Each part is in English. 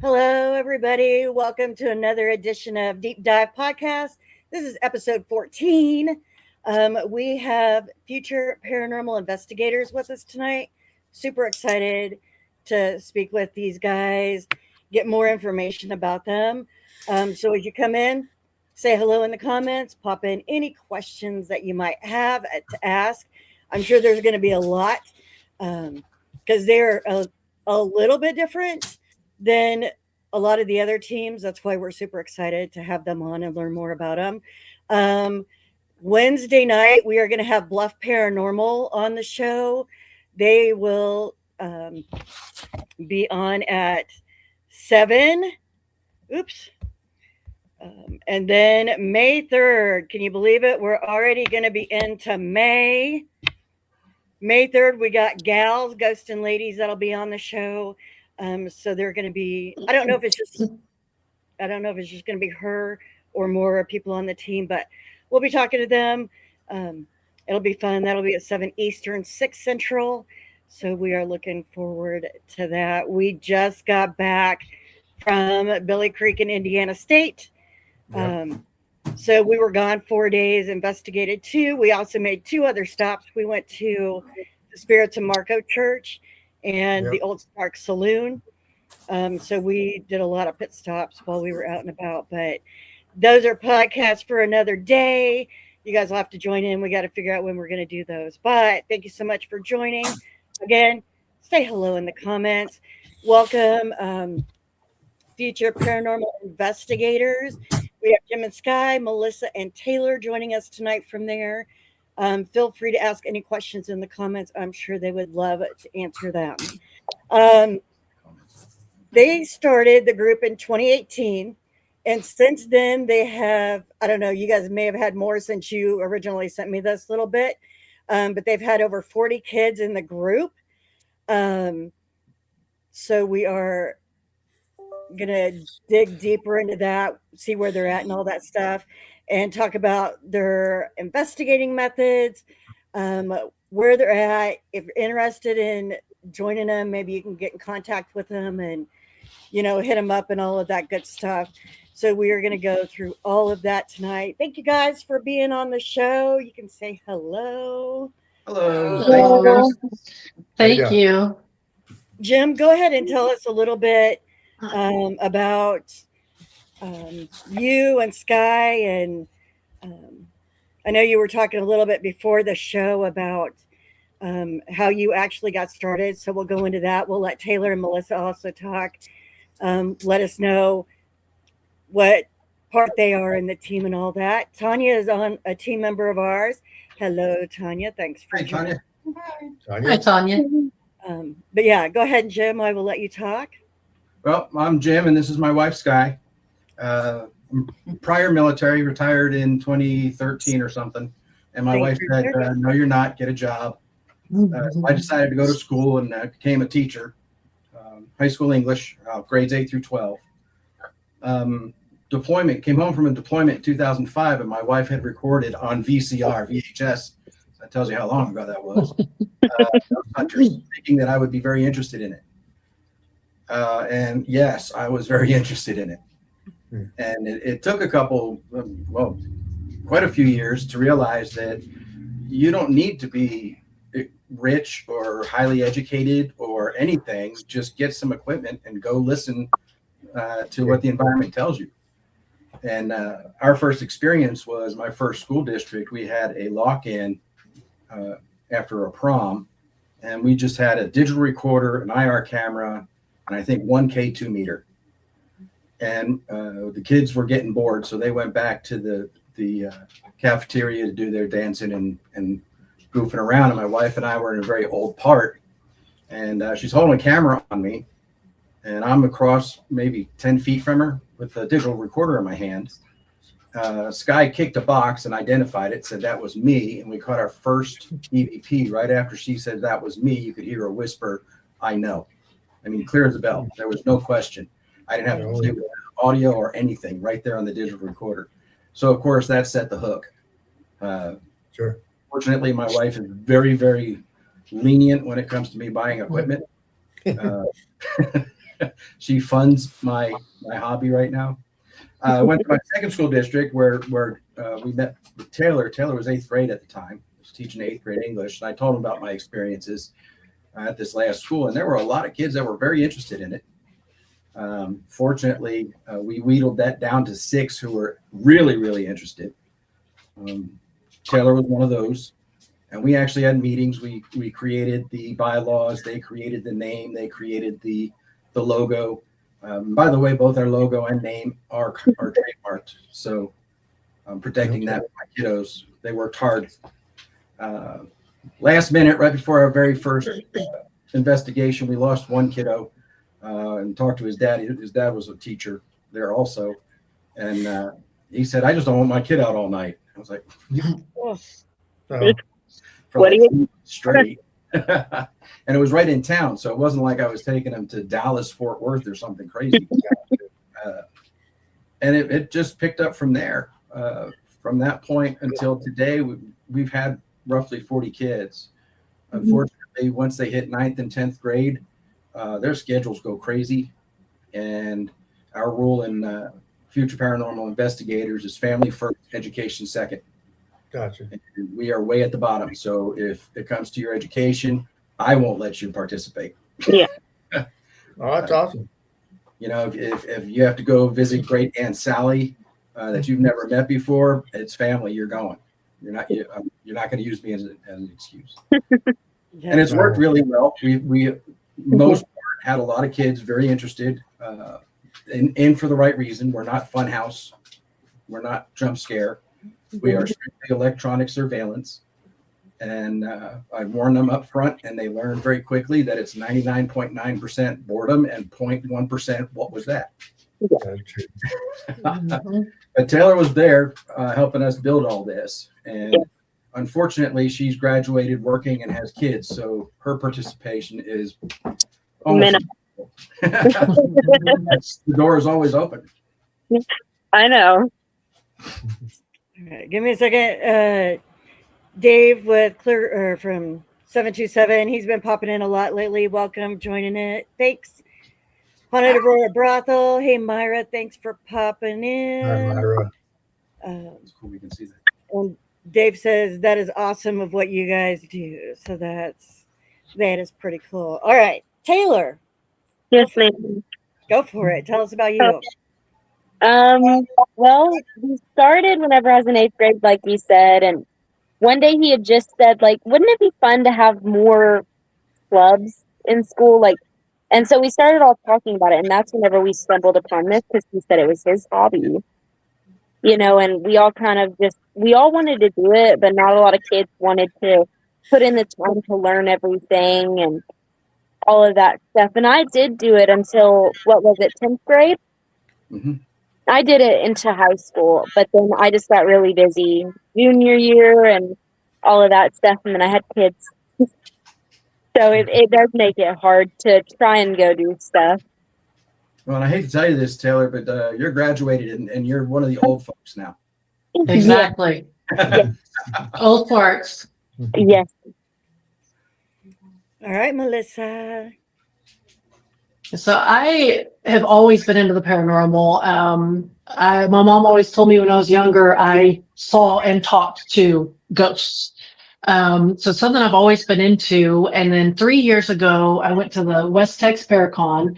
Hello, everybody. Welcome to another edition of Deep Dive Podcast. This is episode 14. We have future paranormal investigators with us tonight. Super excited to speak with these guys, get more information about them. So, as you come in, say hello in the comments, pop in any questions that you might have to ask. I'm sure there's going to be a lot because they're a little bit different than a lot of the other teams. That's why we're super excited to have them on and learn more about them. Um, Wednesday night, we are going to have Bluff Paranormal on the show. They will be on at 7. Oops. And then May 3rd, can you believe it? We're already going to be into May. May 3rd, we got gals, ghosts and ladies that'll be on the show. So they're going to be, I don't know if it's just going to be her or more people on the team, but we'll be talking to them. It'll be fun. That'll be at 7 Eastern, 6 Central. So we are looking forward to that. We just got back from Billy Creek in Indiana State. Yep. So we were gone 4 days, investigated 2. We also made 2 other stops. We went to the Spirits of Marco Church and the Old Spark Saloon. So we did a lot of pit stops while we were out and about. But those are podcasts for another day. You guys will have to join in. We got to figure out when we're going to do those. But thank you so much for joining. Again, say hello in the comments. Welcome, future paranormal investigators. We have Jim and Sky, Melissa, and Taylor joining us tonight from there. Feel free to ask any questions in the comments. I'm sure they would love to answer them. They started the group in 2018. And since then, they have, I don't know, you guys may have had more since you originally sent me this little bit. But they've had over 40 kids in the group. So we are going to dig deeper into that, see where they're at and all that stuff, and talk about their investigating methods, where they're at. If you're interested in joining them, maybe you can get in contact with them and, hit them up and all of that good stuff. So we are going to go through all of that tonight. Thank you guys for being on the show. You can say hello. Hello. Thank you. Jim, go ahead and tell us a little bit about you and Sky. And I know you were talking a little bit before the show about how you actually got started. So we'll go into that. We'll let Taylor and Melissa also talk. Let us know what part they are in the team and all that. Tanya is on a team member of ours. Hello, Tanya. Thanks for joining. Hi, Tanya. But yeah, go ahead, Jim. I will let you talk. Well, I'm Jim, and this is my wife, Sky. Prior military, retired in 2013 or something. And my wife said, no, you're not. Get a job. I decided to go to school and became a teacher. High school English, grades 8 through 12. Deployment, came home from a deployment in 2005, and my wife had recorded on VHS. That tells you how long ago that was. Thinking that I would be very interested in it. And yes, I was very interested in it. And it took quite a few years to realize that you don't need to be rich or highly educated or anything. Just get some equipment and go listen to what the environment tells you. And our first experience was my first school district. We had a lock-in after a prom, and we just had a digital recorder, an IR camera, and I think 1 K2 meter. And the kids were getting bored, so they went back to the cafeteria to do their dancing and goofing around. And my wife and I were in a very old part, and she's holding a camera on me, and I'm across maybe 10 feet from her with a digital recorder in my hand. Sky kicked a box and identified it, said that was me, and we caught our first EVP. Right after she said that was me, you could hear her whisper, "I know." I mean, clear as a bell. There was no question. I didn't have to play with audio or anything right there on the digital recorder. So, of course, that set the hook. Sure. Fortunately, my wife is very, very lenient when it comes to me buying equipment. she funds my hobby right now. I went to my second school district where we met with Taylor. Taylor was 8th grade at the time. I was teaching 8th grade English, and I told him about my experiences at this last school, and there were a lot of kids that were very interested in it. Fortunately, we wheedled that down to 6 who were really, really interested. Taylor was one of those, and we actually had meetings. We created the bylaws. They created the name. They created the logo. By the way, both our logo and name are trademarked, so I'm protecting that with my kiddos. They worked hard. Last minute, right before our very first investigation, we lost one kiddo and talked to his dad. His dad was a teacher there also, and he said, "I just don't want my kid out all night." I was like, "What do you straight?" And it was right in town, so it wasn't like I was taking him to Dallas, Fort Worth, or something crazy. And it just picked up from there. From that point until today, we've had roughly 40 kids. Unfortunately, once they hit 9th and 10th grade, their schedules go crazy. And our rule in Future Paranormal Investigators is family first, education second. Gotcha. And we are way at the bottom. So if it comes to your education, I won't let you participate. Yeah. Oh, that's awesome. You know, if you have to go visit great Aunt Sally that you've never met before, it's family. You're going. You're not going to use me as an excuse. And it's worked really well. We most part had a lot of kids very interested, in for the right reason. We're not fun house. We're not jump scare. We are strictly electronic surveillance. And I warned them up front, and they learned very quickly that it's 99.9% boredom and 0.1% what was that. But Taylor was there helping us build all this. And unfortunately, she's graduated working and has kids, so her participation is almost the door is always open. I know. All right, give me a second. Dave with Clear from 727. He's been popping in a lot lately. Welcome, joining it. Thanks. Haunted Aurora Brothel. Hey, Myra. Thanks for popping in. Hi, Myra. It's cool. We can see that. And Dave says that is awesome of what you guys do. So that is pretty cool. All right, Taylor. Yes, ma'am. Go for it. Tell us about you. Well, we started whenever I was in 8th grade, like you said, and one day he had just said, like, wouldn't it be fun to have more clubs in school? Like, and so we started all talking about it, and that's whenever we stumbled upon this, because he said it was his hobby, you know, and we all kind of we all wanted to do it, but not a lot of kids wanted to put in the time to learn everything and all of that stuff. And I did do it until, 10th grade? Mm-hmm. I did it into high school, but then I just got really busy junior year and all of that stuff, and then I had kids. So it does make it hard to try and go do stuff. Well, and I hate to tell you this, Taylor, but you're graduated and you're one of the old folks now. Exactly. Yes. Old farts. Yes. All right, Melissa. So I have always been into the paranormal. My mom always told me when I was younger, I saw and talked to ghosts. So something I've always been into. And then 3 years ago, I went to the West Tex Paracon.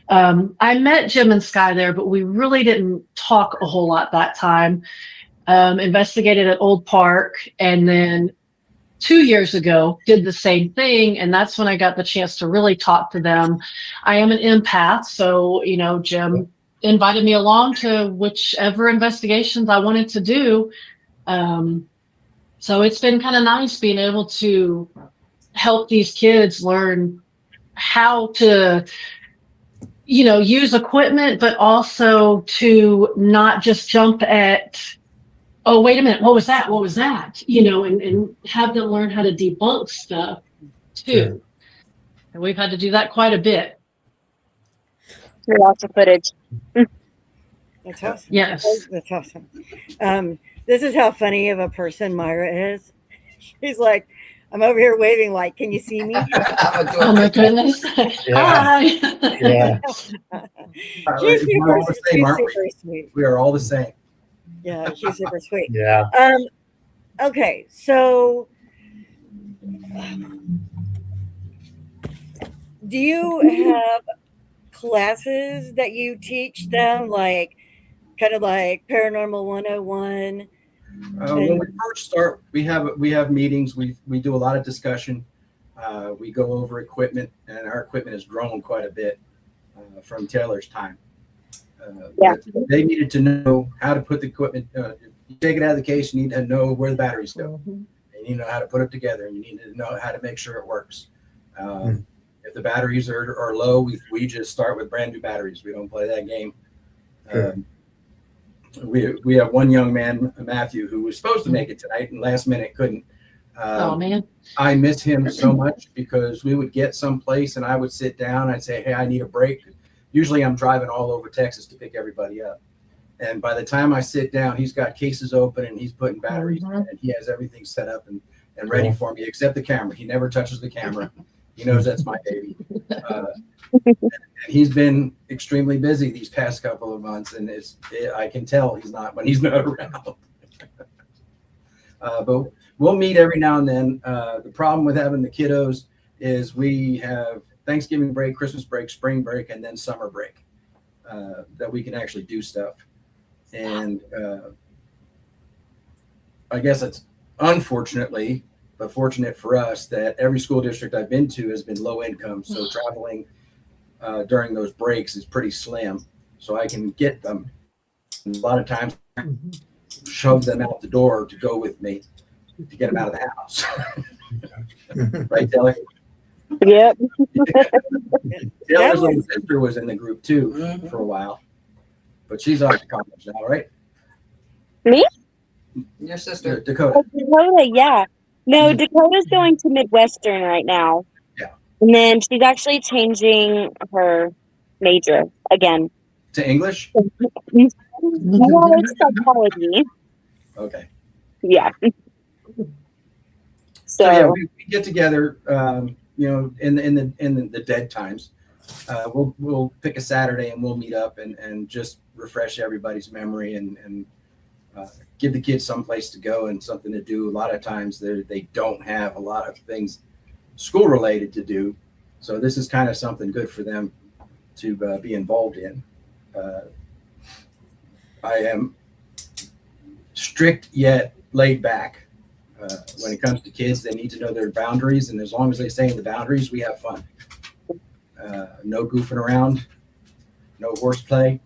I met Jim and Sky there, but we really didn't talk a whole lot that time. Investigated at Old Park, and then 2 years ago did the same thing, and that's when I got the chance to really talk to them. I am an empath, so Jim invited me along to whichever investigations I wanted to do. So it's been kind of nice being able to help these kids learn how to use equipment, but also to not just jump at, oh, wait a minute, what was that? What was that? And have them learn how to debunk stuff too. Sure. And we've had to do that quite a bit. Lots of footage. That's awesome. Yes. That's awesome. This is how funny of a person Myra is. She's like, I'm over here waving like, can you see me? Oh my goodness. Yeah. Hi. Yeah. She's We're all the same, she's aren't we? super sweet. We are all the same. Yeah, she's super sweet. Yeah. Okay, so do you have classes that you teach them, like kind of like Paranormal 101? When we first start, we have meetings. We do a lot of discussion. We go over equipment, and our equipment has grown quite a bit from Taylor's time. Yeah. But they needed to know how to put the equipment. You take it out of the case, you need to know where the batteries go. Mhm. You need to know how to put it together, and you need to know how to make sure it works. If the batteries are low, we just start with brand new batteries. We don't play that game. Sure. We have one young man, Matthew, who was supposed to make it tonight and last minute couldn't. Oh man. I miss him so much because we would get someplace and I would sit down. I'd say, hey, I need a break. Usually I'm driving all over Texas to pick everybody up. And by the time I sit down, he's got cases open and he's putting batteries in, and he has everything set up and ready Cool. for me, except the camera. He never touches the camera. He knows that's my baby. And he's been extremely busy these past couple of months, and I can tell he's not when he's not around. But we'll meet every now and then. The problem with having the kiddos is we have Thanksgiving break, Christmas break, spring break, and then summer break that we can actually do stuff. And I guess it's unfortunately, but fortunate for us that every school district I've been to has been low income. So traveling during those breaks is pretty slim. So I can get them. And a lot of times, shove them out the door to go with me to get them out of the house. Right, Taylor? Yep. Taylor's little sister was in the group too for a while, but she's off to college now, right? Me? Your sister. Dakota. Oh, Dakota, yeah. No, Dakota's going to Midwestern right now. Yeah. And then she's actually changing her major again. To English? No, it's psychology. Okay. Yeah. So yeah, So we get together, in the dead times. We'll pick a Saturday and we'll meet up and just refresh everybody's memory and give the kids someplace to go and something to do. A lot of times they don't have a lot of things school related to do, so this is kind of something good for them to be involved in. I am strict yet laid back. When it comes to kids, they need to know their boundaries, and as long as they stay in the boundaries, we have fun. No goofing around, no horseplay.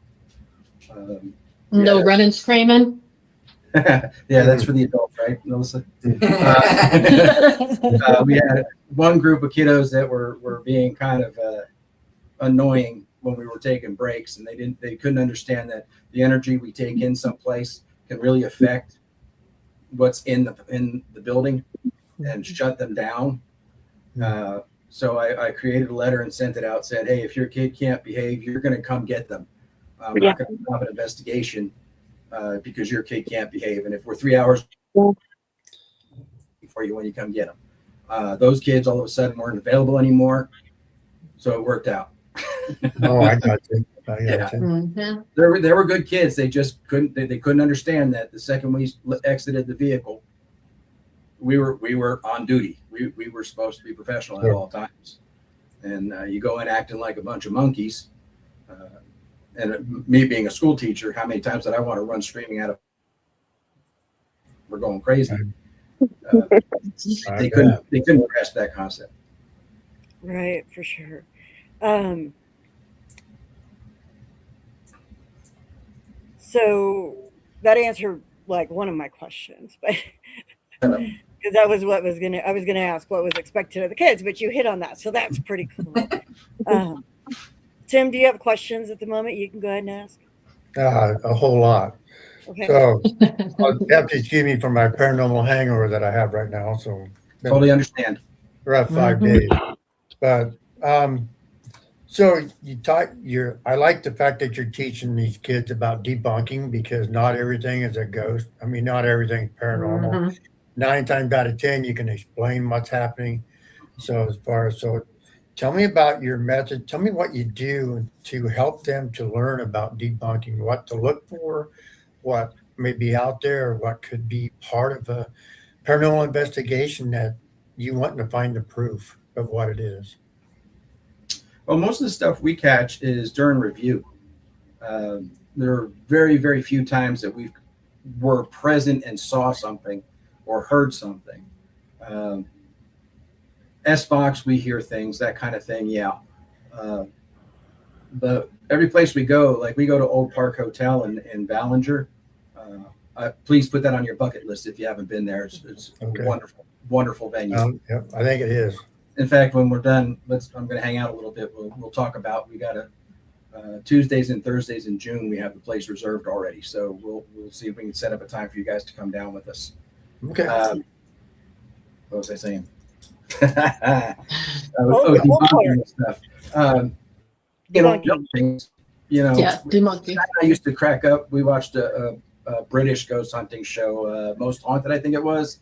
No running, screaming. Yeah, that's for the adults, right, Melissa? We had one group of kiddos that were being kind of annoying when we were taking breaks, and they couldn't understand that the energy we take in someplace can really affect what's in the building and shut them down. So I created a letter and sent it out, said, hey, if your kid can't behave, you're going to come get them. I'm not going to stop an investigation because your kid can't behave. And if we're 3 hours for you when you come get them, those kids all of a sudden weren't available anymore. So it worked out. Oh, I got you. Yeah. Mhm. They were good kids. They just couldn't understand that the second we exited the vehicle, we were on duty. We were supposed to be professional at all times. And you go in acting like a bunch of monkeys. And me being a school teacher, how many times did I want to run screaming out of? We're going crazy. They couldn't grasp that concept. Right, for sure. So that answered like one of my questions, but because that was what I was gonna ask what was expected of the kids, but you hit on that, so that's pretty cool. Tim, do you have questions at the moment? You can go ahead and ask. A whole lot. Okay. So I'll have to excuse me for my paranormal hangover that I have right now. So Totally understand. rough 5 days. But so I like the fact that you're teaching these kids about debunking, because not everything is a ghost. I mean, not everything's paranormal. 9 times out of 10, you can explain what's happening. So tell me about your method. Tell me what you do to help them to learn about debunking, what to look for, what may be out there, or what could be part of a paranormal investigation that you want to find the proof of what it is. Well, most of the stuff we catch is during review. There are very, very few times that we were present and saw something or heard something. S-Box, we hear things, that kind of thing, yeah. But every place we go, like we go to Old Park Hotel in Ballinger, please put that on your bucket list if you haven't been there. It's Okay. a wonderful, wonderful venue. Yep, I think it is. In fact, when we're done, I'm going to hang out a little bit. We'll talk about, we got Tuesdays and Thursdays in June, we have the place reserved already. So we'll see if we can set up a time for you guys to come down with us. Okay. What was I saying? Debunking. Stuff. Things, Yeah, debunking. I used to crack up. We watched a British ghost hunting show, Most Haunted, I think it was.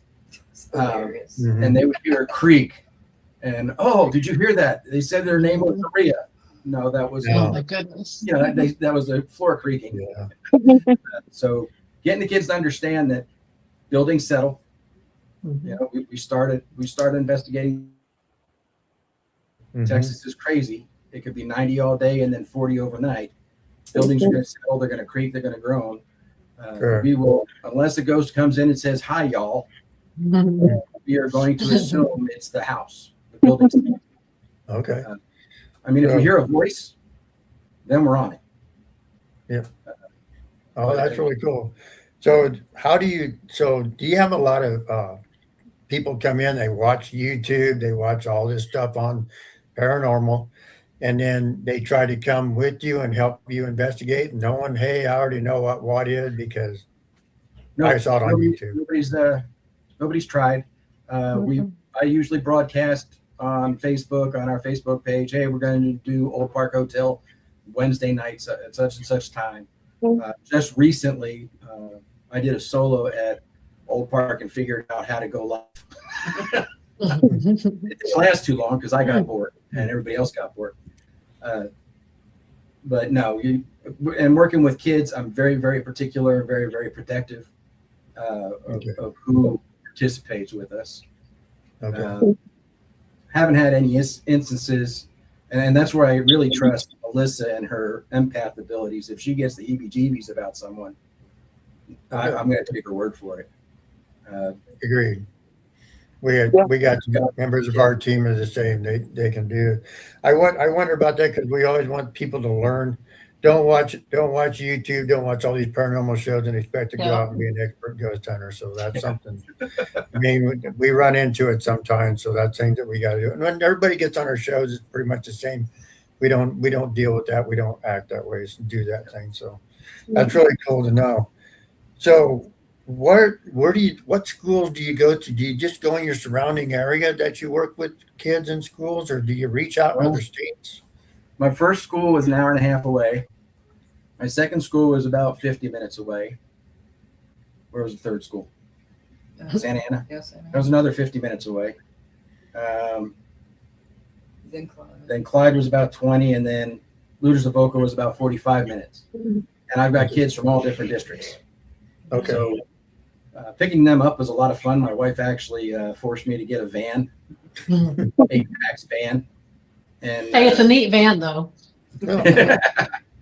Hilarious. And they would hear a creak. And, oh, did you hear that? They said their name was Maria. No, that was, Oh my goodness. that was a floor creaking. Yeah. So getting the kids to understand that buildings settle. Mhm. We started investigating. Mhm. Texas is crazy. It could be 90 all day and then 40 overnight. Buildings are going to settle. They're going to creak. They're going to groan. Sure. We will, unless a ghost comes in and says, "Hi, y'all," we are going to assume it's the house, the building. Okay. I mean, if we hear a voice, then we're on it. Oh, that's really cool. So do you have a lot of people come in, they watch YouTube, they watch all this stuff on paranormal, and then they try to come with you and help you investigate, knowing, hey, I already know what is because I saw it on YouTube. Nobody's tried. I usually broadcast on Facebook, on our Facebook page, hey, we're going to do Old Park Hotel Wednesday nights at such and such time. Just recently, I did a solo at Old Park and figured out how to go live. It didn't last too long because I got bored and everybody else got bored. But no, and working with kids, I'm very, very particular and very, very protective of who participates with us. Okay. Haven't had any instances, and that's where I really trust Alyssa and her empath abilities. If she gets the heebie-jeebies about someone, I'm going to take her word for it. Agreed. We got members of our team are the same. They can do it. I wonder about that because we always want people to learn. Don't watch YouTube. Don't watch all these paranormal shows and expect to go out and be an expert ghost hunter. So that's something. I mean, we run into it sometimes. So that's things that we got to do. And when everybody gets on our shows, it's pretty much the same. We don't deal with that. We don't act that way. Do that thing. So that's really cool to know. So what schools do you go to? Do you just go in your surrounding area that you work with kids in schools, or do you reach out in other states? My first school was an hour and a half away. My second school was about 50 minutes away. Where was the third school? Santa Ana. Yes, That was another 50 minutes away. then Clyde. Then Clyde was about 20, and then Luders of Oka was about 45 minutes. And I've got kids from all different districts. Okay. So picking them up was a lot of fun. My wife actually forced me to get a van, 8-pax van. And Hey, it's a neat van though.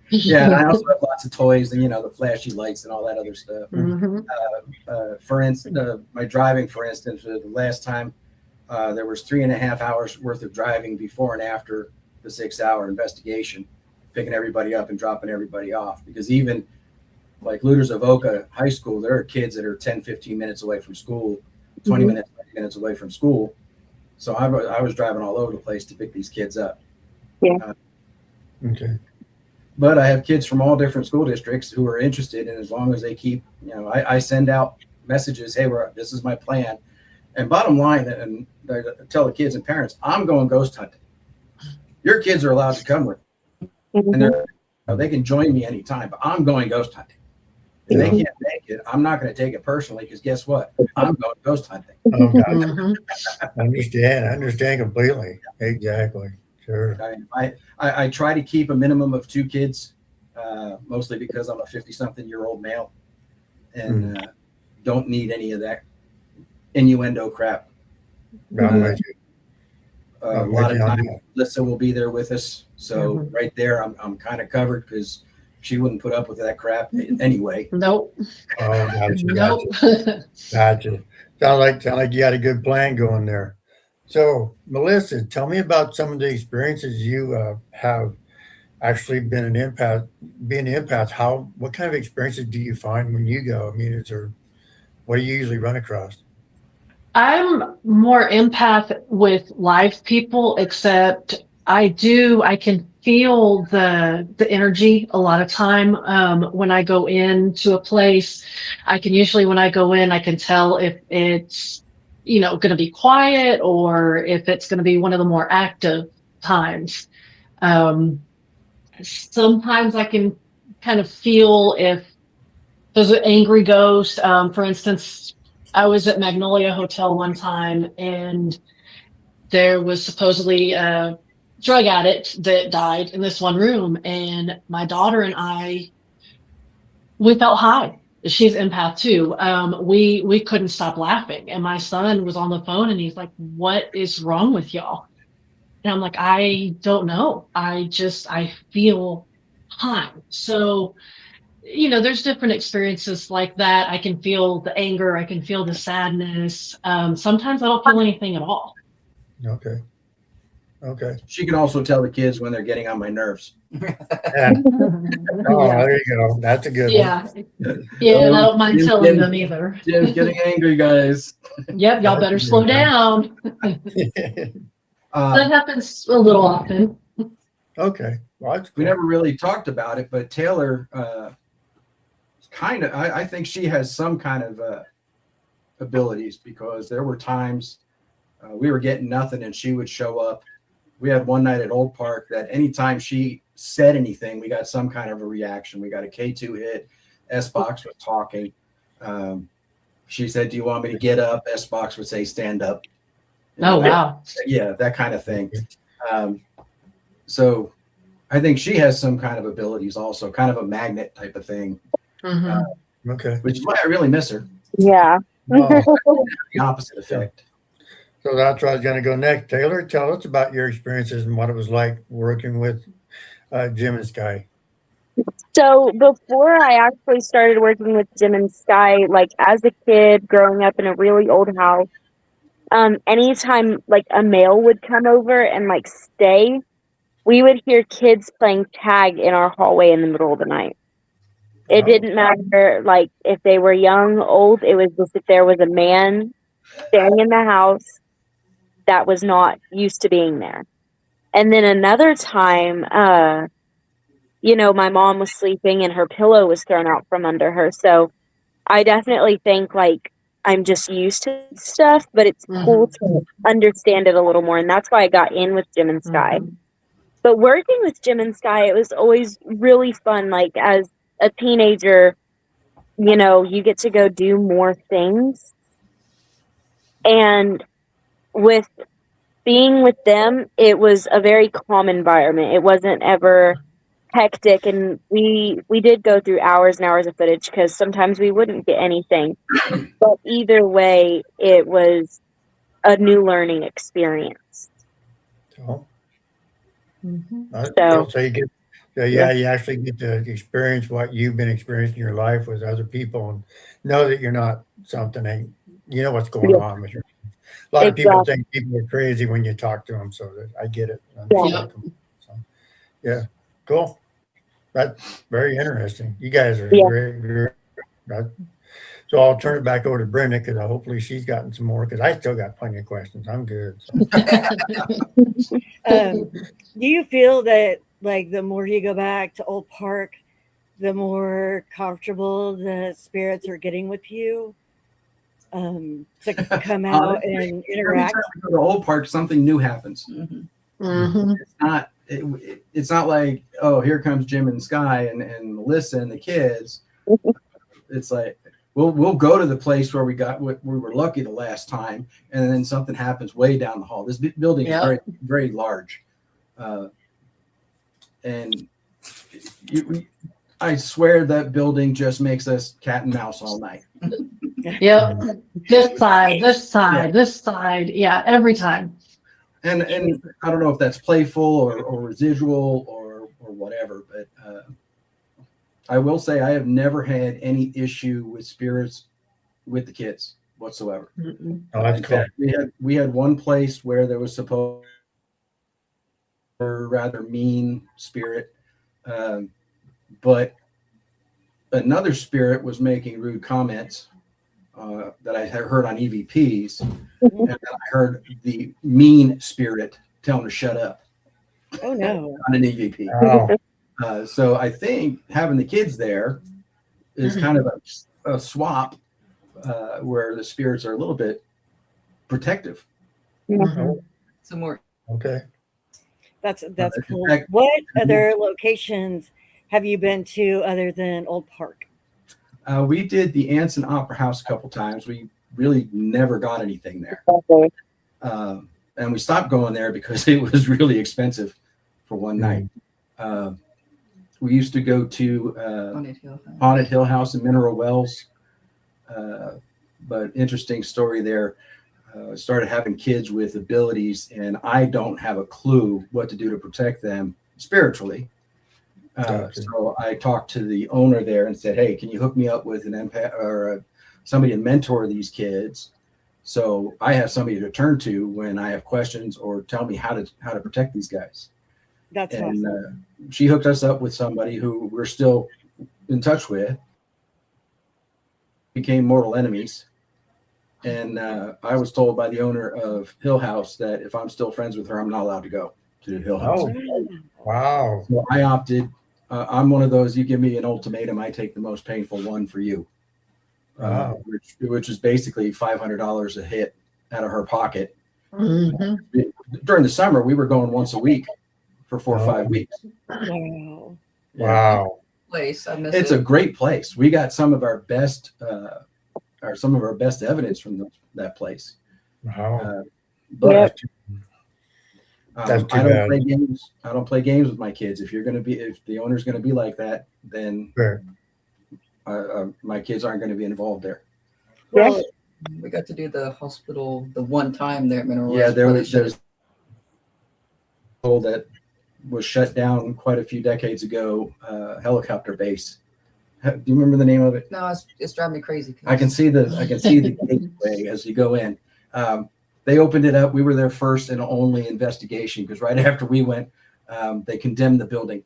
yeah, and I also have lots of toys and the flashy lights and all that other stuff. Mhm. For instance, my driving, for instance, the last time there was 3.5 hours worth of driving before and after the 6-hour investigation, picking everybody up and dropping everybody off. Because even like Luders of Oka High School, there are kids that are 10, 15 minutes away from school, 20 minutes, 30 minutes away from school. So I was driving all over the place to pick these kids up. Okay. But I have kids from all different school districts who are interested, and as long as they keep, I send out messages, hey, this is my plan. And bottom line, and I tell the kids and parents, I'm going ghost hunting. Your kids are allowed to come with me. And they can join me anytime, but I'm going ghost hunting. and they can't make it, I'm not going to take it personally because guess what? I'm going ghost hunting. Oh, God. Mhm. Understand completely. Exactly. Sure. I try to keep a minimum of 2 kids, mostly because I'm a 50-something-year-old male and don't need any of that innuendo crap. I'm with you. A I'm lot with of you on times, that. Alyssa will be there with us, so right there, I'm kind of covered because she wouldn't put up with that crap anyway. Nope. Oh, gotcha. Nope. Gotcha. Sound like you had a good plan going there. So, Melissa, tell me about some of the experiences you have actually been an empath. Being an empath, what kind of experiences do you find when you go? I mean, what do you usually run across? I'm more empath with live people, except I can feel the energy a lot of time. When I go into a place, when I go in, I can tell if it's, going to be quiet or if it's going to be one of the more active times. Um, Sometimes I can kind of feel if there's an angry ghost. For instance, I was at Magnolia Hotel one time and there was supposedly a drug addict that died in this one room. And my daughter and we felt high. She's empath too. We couldn't stop laughing. And my son was on the phone and he's like, "What is wrong with y'all?" And I'm like, "I don't know. I feel high." So, there's different experiences like that. I can feel the anger. I can feel the sadness. Sometimes I don't feel anything at all. Okay. Okay. She can also tell the kids when they're getting on my nerves. Yeah. Oh, Yeah. there you go. That's a good Yeah. one. Yeah. And I don't mind Jim's telling getting- them either. Jim's getting angry, guys. Yep. Y'all better slow down. That happens a little often. Okay. Well, that's We cool. never really talked about it, but Taylor I think she has some kind of abilities because there were times we were getting nothing and she would show up. We had one night at Old Park that anytime she said anything, we got some kind of a reaction. We got a K2 hit. S-Box was talking. She said, "Do you want me to get up?" S-Box would say, "Stand up." Oh, wow. Yeah, that kind of thing. So I think she has some kind of abilities also, kind of a magnet type of thing, Okay. which is why I really miss her. Yeah. Wow. The opposite effect. So that's where I was going to go next. Taylor, tell us about your experiences and what it was like working with Jim and Sky. So before I actually started working with Jim and Sky, like as a kid growing up in a really old house, anytime like a male would come over and like stay, we would hear kids playing tag in our hallway in the middle of the night. It didn't matter like if they were young, old, it was just if there was a man staying in the house that was not used to being there. And then another time, my mom was sleeping and her pillow was thrown out from under her. So I definitely think like I'm just used to stuff, but it's cool to understand it a little more. And that's why I got in with Jim and Sky. But working with Jim and Sky, it was always really fun. Like as a teenager, you get to go do more things. And with being with them, it was a very calm environment. It wasn't ever hectic, and we did go through hours and hours of footage because sometimes we wouldn't get anything. But either way, it was a new learning experience. So, So so you get, you actually get to experience what you've been experiencing in your life with other people and know that you're not something and you know what's going on with your. A lot of people think people are crazy when you talk to them, so that I get it. So, yeah, cool. That's very interesting. You guys are great. So I'll turn it back over to Brenda because hopefully she's gotten some more because I still got plenty of questions. I'm good. So. Do you feel that like the more you go back to Old Park, the more comfortable the spirits are getting with you to come out and interact? Every time we go to Old Park, something new happens. It's not like, oh, here comes Jim and Sky and Melissa and the kids. it's like we'll go to the place where we were lucky the last time, and then something happens way down the hall. This building is very, very large, and I swear that building just makes us cat and mouse all night. Yep. This side. Yeah, every time. And I don't know if that's playful or residual or whatever, but I will say I have never had any issue with spirits with the kids whatsoever. Oh, that's cool. We had one place where there was supposed or rather mean spirit, but another spirit was making rude comments that I had heard on EVPs, and then I heard the mean spirit tell him to shut up. Oh no! On an EVP. Oh, So I think having the kids there is kind of a swap where the spirits are a little bit protective. Some more. okay. That's cool. What other locations have you been to other than Old Park? We did the Anson Opera House a couple times. We really never got anything there. And we stopped going there because it was really expensive for one night. We used to go to Haunted Hill House in Mineral Wells. But interesting story there. Started having kids with abilities, and I don't have a clue what to do to protect them spiritually. So I talked to the owner there and said, "Hey, can you hook me up with an empath or somebody to mentor these kids, so I have somebody to turn to when I have questions or tell me how to protect these guys?" That's awesome. She hooked us up with somebody who we're still in touch with. Became mortal enemies. And I was told by the owner of Hill House that if I'm still friends with her, I'm not allowed to go to Hill House. Oh, wow. So I opted. I'm one of those. You give me an ultimatum, I take the most painful one for you. Wow. Which is basically $500 a hit out of her pocket. Mm-hmm. During the summer, we were going once a week for 4 or 5 weeks. Wow. Wow. Place. I miss It's it. a great place. We got some of our best evidence from that place. Wow. But That's too I don't bad. play games. I don't play games with my kids. If the owner's going to be like that, then Sure. My kids aren't going to be involved there. Well, we got to do the hospital the one time there at Mineral Yeah, Wells. there's that was shut down quite a few decades ago. Helicopter base. Do you remember the name of it? No, it's driving me crazy. I can see the gateway as you go in. They opened it up. We were their first and only investigation because right after we went, they condemned the building.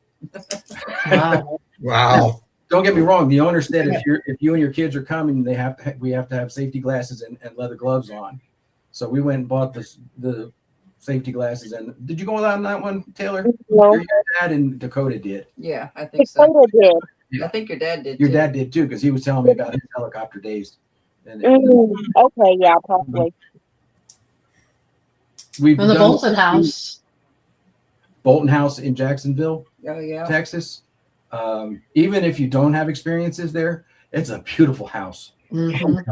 Wow. Wow. Don't get me wrong. The owner said if you and your kids are coming, we have to have safety glasses and leather gloves on. So we went and bought the safety glasses. And did you go on that one, Taylor? No. Your dad and Dakota did. Yeah, I think so. Dakota did. I think your dad did. Your too. dad did too because he was telling me about his helicopter days. And Okay, yeah, probably. we've And the done Bolton House. Bolton House in Jacksonville, Oh yeah. Texas. Even if you don't have experiences there, it's a beautiful house. Mhm.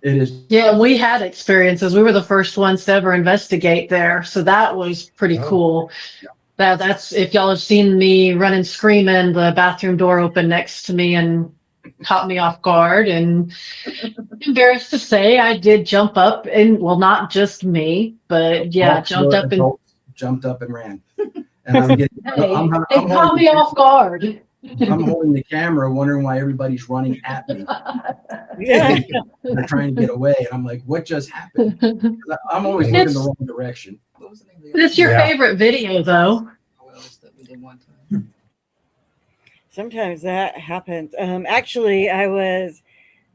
It is. Yeah, we had experiences. We were the first ones to ever investigate there, so that was pretty Oh. cool. Yeah. That's if y'all have seen me running screaming, the bathroom door opened next to me and caught me off guard. And embarrassed to say, I did jump up and well, not just me, but yeah, jumped up and ran. And I'm getting. Hey, I'm it caught me off guard. I'm holding the camera, wondering why everybody's running at me. Yeah. They're trying to get away, and I'm like, "What just happened?" I'm always looking the wrong direction. What was the name of the It's your Yeah. favorite video, though. Wells that we did one time? Sometimes that happens. Actually, I was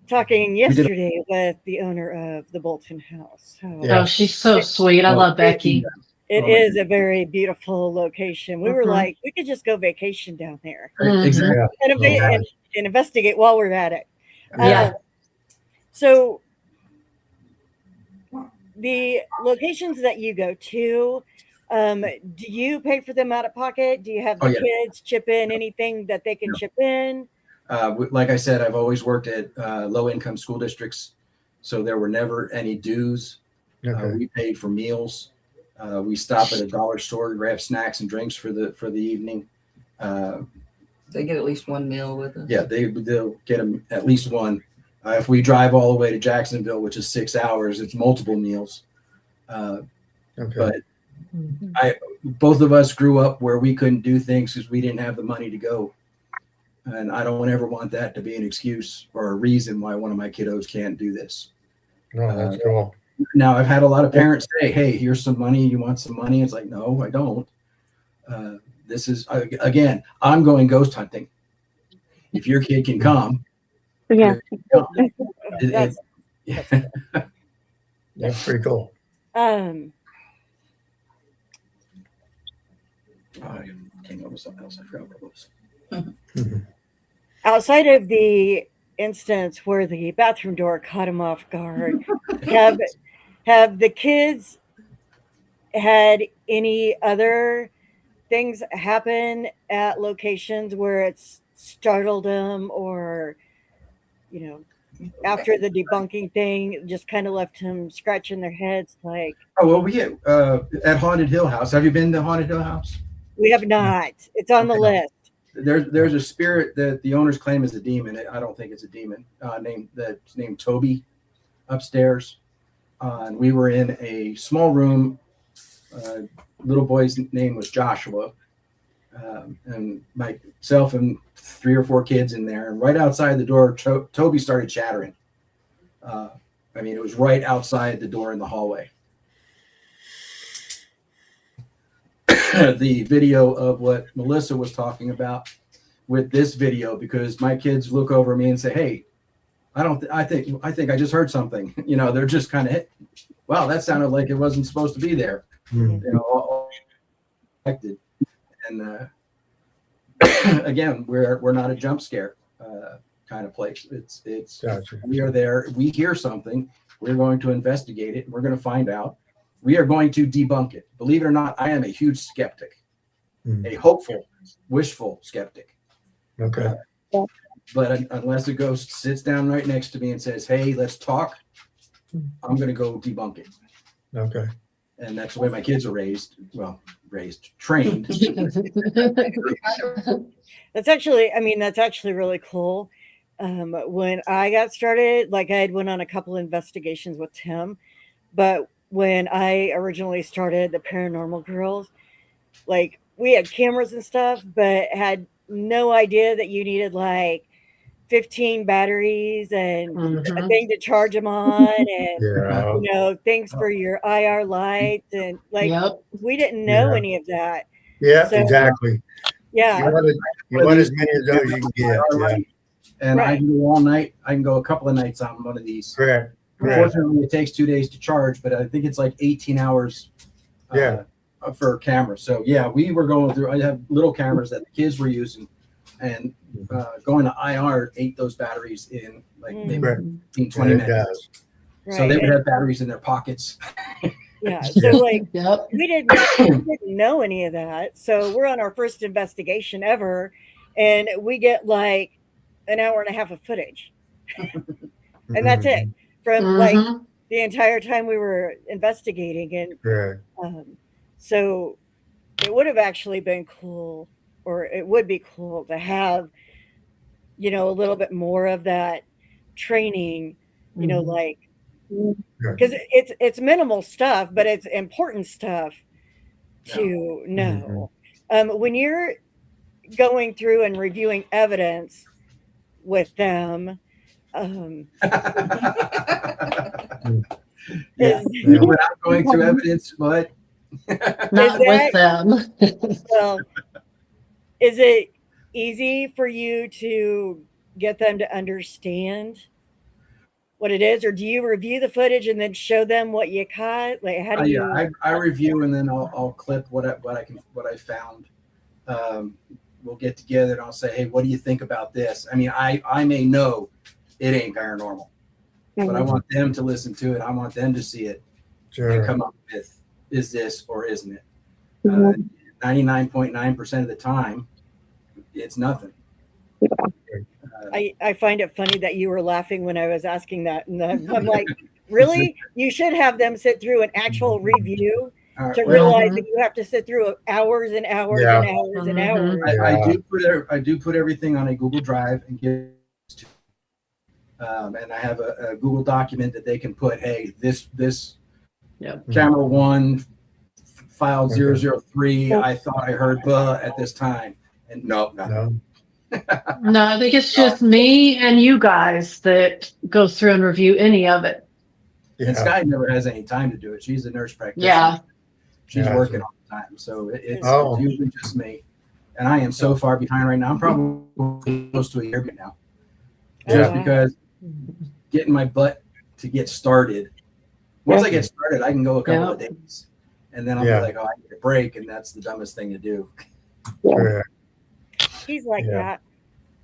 talking yesterday with the owner of the Bolton House. So Yeah. Oh, she's so sweet. I love Becky. it is a very beautiful location. We were Mhm. like, we could just go vacation down there Mhm. Exactly. Yeah. and, and investigate while we're at it. Yeah. So the locations that you go to, do you pay for them out of pocket? Do you have the Oh, yeah. kids chip in anything that they can chip in? Like I said, I've always worked at low-income school districts, so there were never any dues. Okay. We paid for meals. We stop at a dollar store, grab snacks and drinks for the evening. They get at least one meal with us. Yeah, they'll get them at least one. If we drive all the way to Jacksonville, which is 6 hours, it's multiple meals. Okay. But both of us grew up where we couldn't do things because we didn't have the money to go. And I don't ever want that to be an excuse or a reason why one of my kiddos can't do this. No, that's cool. Now, I've had a lot of parents say, hey, here's some money. You want some money? It's like, no, I don't. This is, again, I'm going ghost hunting. If your kid can come. Yeah. It, That's pretty cool. I came up with something else. I forgot what it was. Outside of the instance where the bathroom door caught him off guard, have the kids had any other things happen at locations where it's startled them, or after the debunking thing just kind of left him scratching their heads like, Oh, well, we at Haunted Hill House. Have you been to Haunted Hill House? we have not. It's on the list. There's a spirit that the owners claim is a demon. I don't think it's a demon. Named Toby upstairs. And we were in a small room. Little boy's name was Joshua. And myself and 3 or 4 kids in there. And right outside the door, Toby started chattering. It was right outside the door in the hallway. The video of what Melissa was talking about with this video, because my kids look over me and say, hey, I think I just heard something. They're just kind of, wow, that sounded like it wasn't supposed to be there. All affected. And again, we're not a jump scare kind of place. It's Gotcha. We are there. We hear something. We're going to investigate it. We're going to find out. We are going to debunk it. Believe it or not, I am a huge skeptic, a hopeful, wishful skeptic. Okay. But unless a ghost sits down right next to me and says, hey, let's talk, I'm going to go debunk it. Okay. And that's the way my kids are trained. That's actually really cool. When I got started, like I had went on a couple investigations with Tim, but when I originally started the Paranormal Girls, like we had cameras and stuff, but had no idea that you needed like 15 batteries and a thing to charge them on, and things for your IR lights, and we didn't know any of that. Yeah, So, exactly. Yeah. You want as many of those you can get. Yeah. And I can go all night. I can go a couple of nights on one of these. Correct. Unfortunately, it takes 2 days to charge, but I think it's like 18 hours for a camera. So yeah, we were going through, I have little cameras that the kids were using, and going to IR ate those batteries in like maybe 15, 20 minutes. Right. So they would have batteries in their pockets. Yeah. So like we didn't know any of that. So we're on our first investigation ever, and we get like an hour and a half of footage. And that's it. From like the entire time we were investigating. And so it would have actually been cool, or it would be cool to have, a little bit more of that training, like, because it's minimal stuff, but it's important stuff to know. When you're going through and reviewing evidence with them, When I'm going through evidence, but not with them. Well, is it easy for you to get them to understand what it is, or do you review the footage and then show them what you caught? Like, how do you? I review, and then I'll clip what I found. We'll get together and I'll say, hey, what do you think about this? I mean, I may know it ain't paranormal, but I want them to listen to it. I want them to see it and come up with, is this or isn't it? 99.9% of the time, it's nothing. I find it funny that you were laughing when I was asking that, and I'm like, really? You should have them sit through an actual review to Well, realize that you have to sit through hours and hours Yeah. and hours and hours. I do put everything on a Google Drive and give it to, and I have a Google document that they can put, hey, this camera 1 file 003. I thought I heard blah at this time, and nothing. No. No, I think it's just me and you guys that go through and review any of it. Yeah. And Sky never has any time to do it. She's a nurse practitioner. Yeah. She's Yeah, working all the time, so it's Oh. usually just me. And I am so far behind right now. I'm probably close to a year now, just Yeah. because getting my butt to get started. Once I get started, I can go a couple of days, and then I'll be like, "Oh, I need a break," and that's the dumbest thing to do. Correct. He's like Yeah.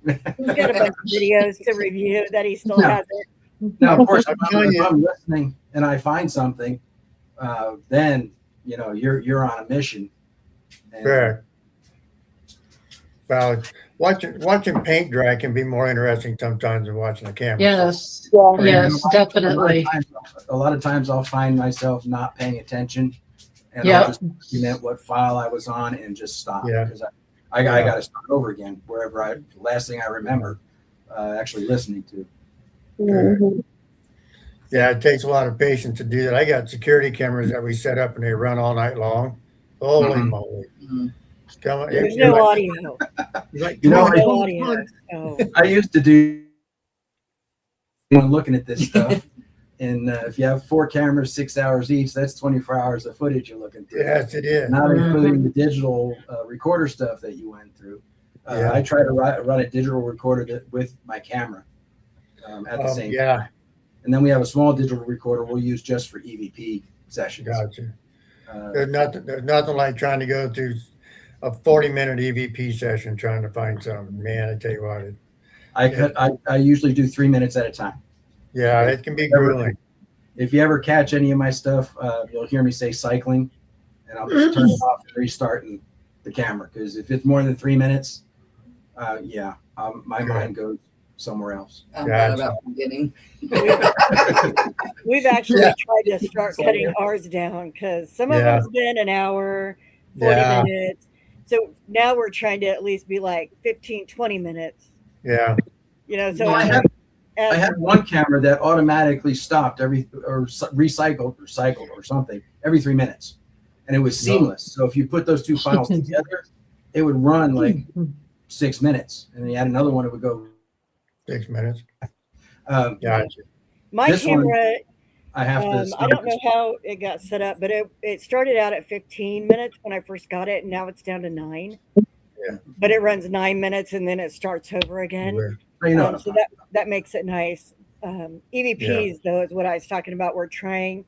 that. He's got a bunch of videos to review that he still No. hasn't. Now, of course, I'm if telling you. I'm listening and I find something, then you're on a mission. And Correct. Well, watching paint dry can be more interesting sometimes than watching the camera. Yes. Yeah. Yes, definitely. A lot of times I'll find myself not paying attention, and Yep. I'll just document what file I was on and just stop Yeah. because I got to start over again wherever last thing I remember actually listening to. Mhm. Yeah, it takes a lot of patience to do that. I got security cameras that we set up and they run all night long. Holy Mhm. moly. Mhm. Come on. There's you're no like- audio. you're like, You know, come on, No come on, audio. come on. So, I used to do when looking at this stuff, and if you have 4 cameras, 6 hours each, that's 24 hours of footage you're looking through. Yes, it is. Not Mhm. including the digital recorder stuff that you went through. Yeah. I try to run a digital recorder with my camera at the same Yeah, time. And then we have a small digital recorder we'll use just for EVP sessions. gotcha. Uh, There's nothing like trying to go through a 40-minute EVP session trying to find something. Man, I tell you what, I usually do 3 minutes at a time. yeah, it can be grueling. If you ever catch any of my stuff, you'll hear me say cycling, and I'll just turn it off and restart the camera. Because if it's more than 3 minutes, my mind goes somewhere else. I'm glad Gotcha. about beginning. we've actually Yeah. tried to start cutting ours down because some of Yeah. them's been an hour, 40 Yeah. minutes. So now we're trying to at least be like 15, 20 minutes. Yeah, So Well, it's I had one camera that automatically stopped recycled or cycled or something every 3 minutes, and it was seamless. So if you put those two files together, it would run like 6 minutes, and then you had another one, it would go. 6 minutes. Gotcha. my this one, camera. I have to. I don't know how it got set up, but it started out at 15 minutes when I first got it, and now it's down to 9. Yeah. But it runs 9 minutes and then it starts over again. So that makes it nice. EVPs, though, is what I was talking about. We're trying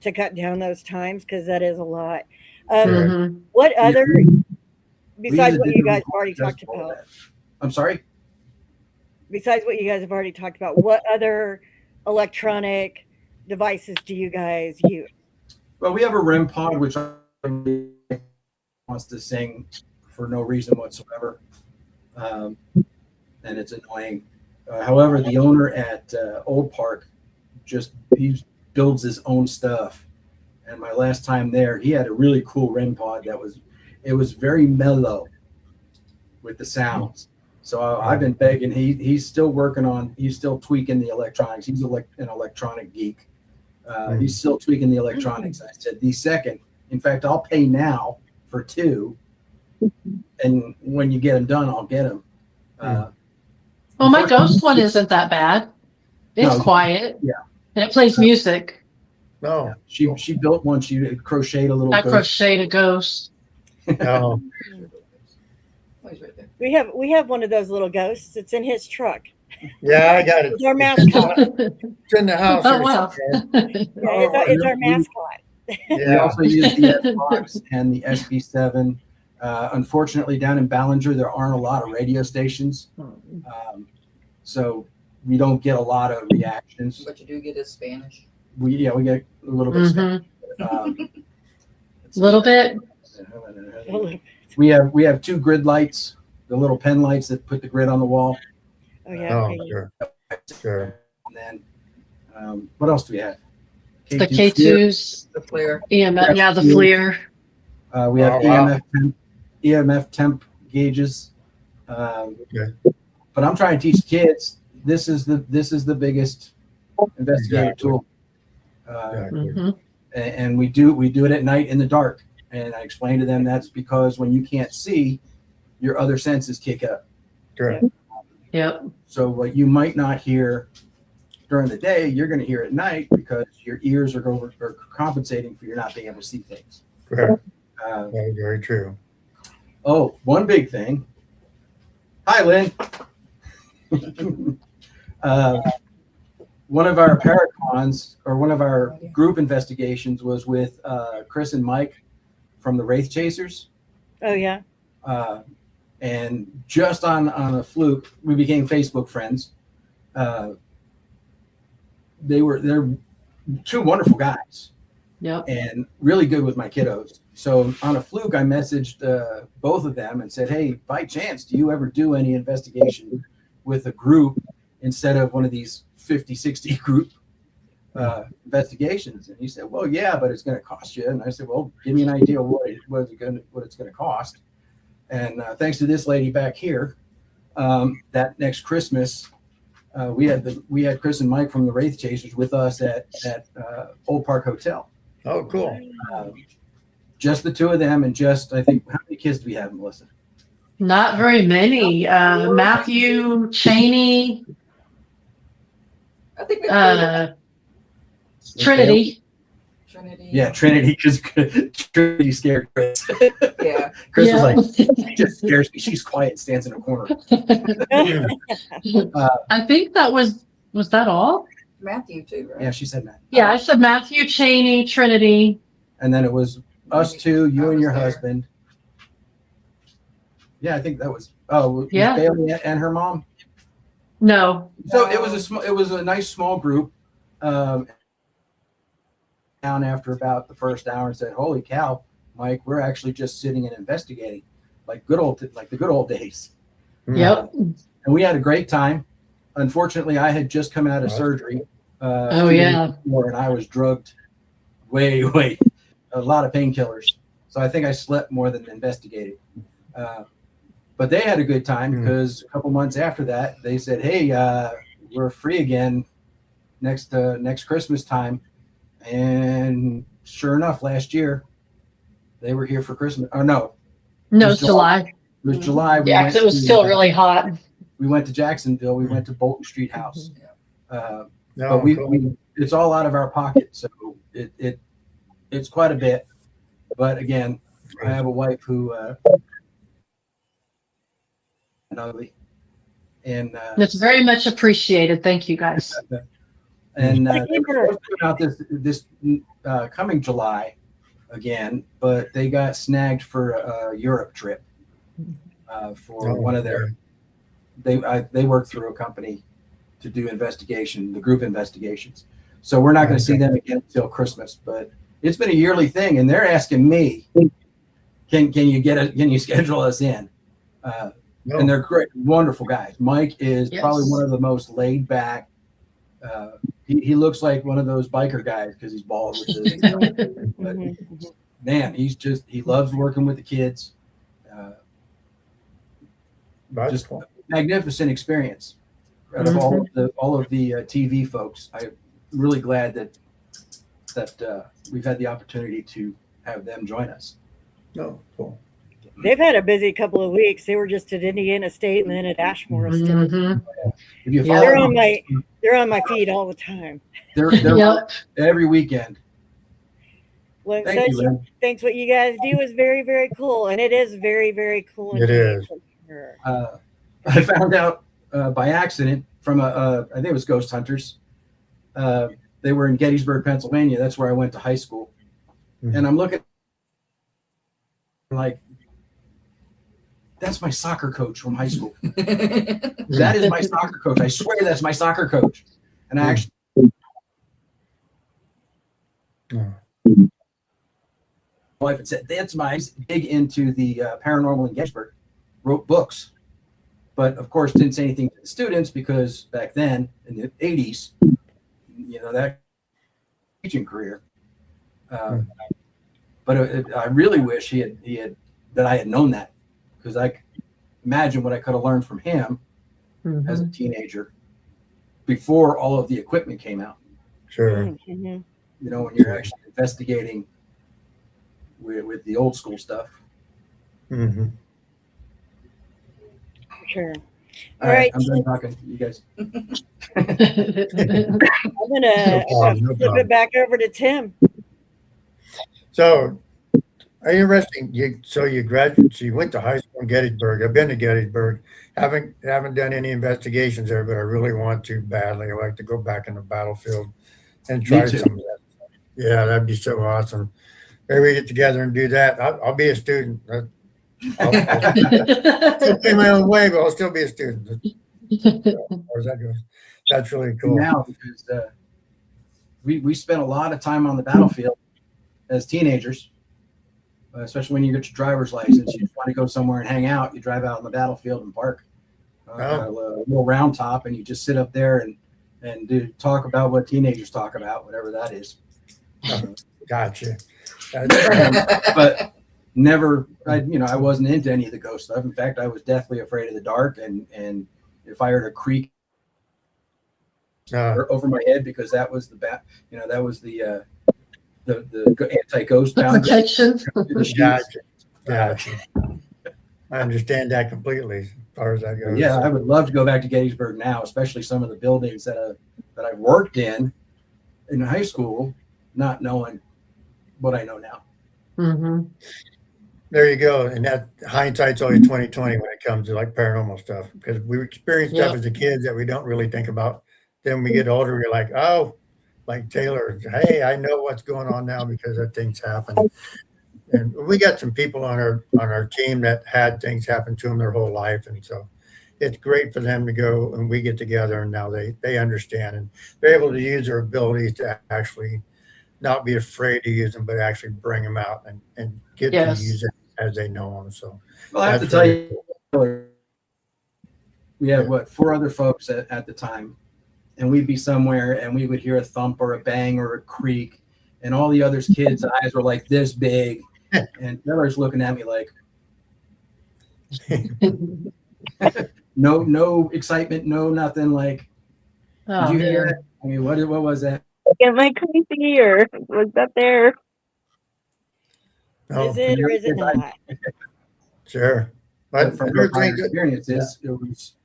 to cut down those times because that is a lot. Mhm. What other, besides We what did you the guys have already record talked just for about, that. I'm sorry. besides what you guys have already talked about, what other electronic devices do you guys use? Well, we have a REM pod, which wants to sing for no reason whatsoever, and it's annoying. However, the owner at Old Park he builds his own stuff, and my last time there, he had a really cool REM pod it was very mellow with the sounds. So I've been begging. He's still working on. He's still tweaking the electronics. He's an electronic geek. He's still tweaking the electronics. I said the second. In fact, I'll pay now for 2, and when you get them done, I'll get them. Well, my ghost one isn't that bad. It's No, quiet. yeah. And it plays music. No, She built one. She crocheted a little. I ghost. crocheted a ghost. no. Oh, he's right there. We have one of those little ghosts. It's in his truck. Yeah, I got it. It's our mascot. It's in the house. Oh, or wow. somewhere. Yeah, it's our mascot. We Yeah, also use the S-Box and the SB7. Unfortunately, down in Ballinger, there aren't a lot of radio stations, so we don't get a lot of reactions. But you do get his Spanish. We get a little bit. Mhm. A Little bit. We have 2 grid lights, the little pen lights that put the grid on the wall. Oh yeah. Oh, okay. sure. And then what else do we have? The K2 K2s, The flare. EMF, yeah, the FLIR. We have Oh, wow. EMF temp gauges. Okay. But I'm trying to teach kids. This is the biggest investigative Exactly. tool. Exactly. Mhm. And we do it at night in the dark. And I explain to them that's because when you can't see, your other senses kick up. Correct. Yep. So what you might not hear during the day, you're going to hear at night because your ears are compensating for you not being able to see things. Correct. Uh, Very, very true. oh, one big thing. Hi, Lynn. One of our paracons, or one of our group investigations, was with Chris and Mike from the Wraith Chasers. Oh yeah. And just on a fluke, we became Facebook friends. They're two wonderful guys Yep. and really good with my kiddos. So on a fluke, I messaged both of them and said, "Hey, by chance, do you ever do any investigation with a group instead of one of these 50, 60 group investigations?" And he said, "Well, yeah, but it's going to cost you." And I said, "Well, give me an idea of what it's going to cost." And thanks to this lady back here, that next Christmas, we had Chris and Mike from the Wraith Chasers with us at Old Park Hotel. Oh, cool. Just the two of them, and I think, how many kids do we have, Melissa? Not very many. Matthew, Cheney, I think we Trinity. Trinity. Yeah, Trinity, because Trinity scared Chris. Yeah. Chris was Yeah. like, "She just scares me. She's quiet, stands in a corner." I think that was that all? Matthew too, right? Yeah, she said that. Yeah, I said Matthew, Cheney, Trinity. And then it was us two, you I and was your there. husband. Yeah, I think that was. Oh, was Yeah. Bailey and her mom. No. So it was a nice small group. Down after about the first hour and said, "Holy cow, Mike, we're actually just sitting and investigating, like the good old days." Yep. And we had a great time. Unfortunately, I had just come out of surgery. Oh, 2 days yeah. before, and I was drugged way, a lot of painkillers. So I think I slept more than investigated. But they had a good time because a couple months after that, they said, "Hey, we're free again next Christmas time." And sure enough, last year they were here for Christmas. Or no, No, it's July. it was July. Yeah, because it was still really hot. We went to Jacksonville. We went to Bolton Street House. No, But cool. it's all out of our pocket, so it's quite a bit. But again, I have a wife who ugly, and It's very much appreciated. Thank you, guys. they were supposed to come out this coming July again, but they got snagged for a Europe trip for one of their. They work through a company to do the group investigations. So we're not going to see them again until Christmas. But it's been a yearly thing, and they're asking me, "Can you schedule us in?" And they're great, wonderful guys. Mike is probably one of the most laid back. He looks like one of those biker guys because he's bald with the. But man, he loves working with the kids. Just cool. Magnificent experience. Out of all of the TV folks, I'm really glad that we've had the opportunity to have them join us. No, cool. They've had a busy couple of weeks. They were just at Indiana State and then at Ashmore State. Mhm. If you Yeah. follow They're on my feed all the time. they're Yep. every weekend. Well, Thank you, Lynn. thanks. What you guys do is very, very cool, and it is very, very cool. It is. I found out by accident from I think it was Ghost Hunters. They were in Gettysburg, Pennsylvania. That's where I went to high school. And I'm looking like, that's my soccer coach from high school. That is my soccer coach. I swear that's my soccer coach. And I actually wife had said, "That's my big into the paranormal in Gettysburg, wrote books." but of course didn't say anything to the students because back then in the 80s, that teaching career. But I really wish he had that I had known that, because I imagine what I could have learned from him as a teenager before all of the equipment came out. Sure. Mm-hmm. When you're actually investigating with the old school stuff. Mm-hmm. Sure. All right, I'm done talking. You guys. I'm gonna flip it back over to Tim. So, interesting. You graduated. So you went to high school in Gettysburg. I've been to Gettysburg. Haven't done any investigations there, but I really want to badly. I like to go back in the battlefield and try some of that. Yeah, that'd be so awesome. Maybe we get together and do that. I'll be a student. I'll still pay my own way, but I'll still be a student. As far as that goes, that's really cool. Now, because we spent a lot of time on the battlefield as teenagers, especially when you get your driver's license. You just want to go somewhere and hang out. You drive out on the battlefield and park a little round top, and you just sit up there and talk about what teenagers talk about, whatever that is. Gotcha. But never, I wasn't into any of the ghost stuff. In fact, I was deathly afraid of the dark, and if I heard a creak over my head, because that was the anti-ghost protection. Gotcha. I understand that completely as far as that goes. Yeah, I would love to go back to Gettysburg now, especially some of the buildings that I've worked in high school, not knowing what I know now. Mm-hmm. There you go. And that hindsight's always 20/20 when it comes to like paranormal stuff, because we experience stuff as a kid that we don't really think about. Then we get older, we're like, oh, like Taylor, hey, I know what's going on now because that thing's happened. And we got some people on our team that had things happen to them their whole life, and so it's great for them to go and we get together, and now they understand and they're able to use their abilities to actually not be afraid to use them, but actually bring them out and get to use it as they know them. So, well, I have to tell you, we had 4 other folks at the time, and we'd be somewhere and we would hear a thump or a bang or a creak, and all the others' kids' eyes were like this big, and Taylor's looking at me like, no excitement, no nothing. Like, did you hear it? I mean, what was that? Am I crazy, or was that there? Is it or is it not? Sure. But from there's my things, experiences, it was.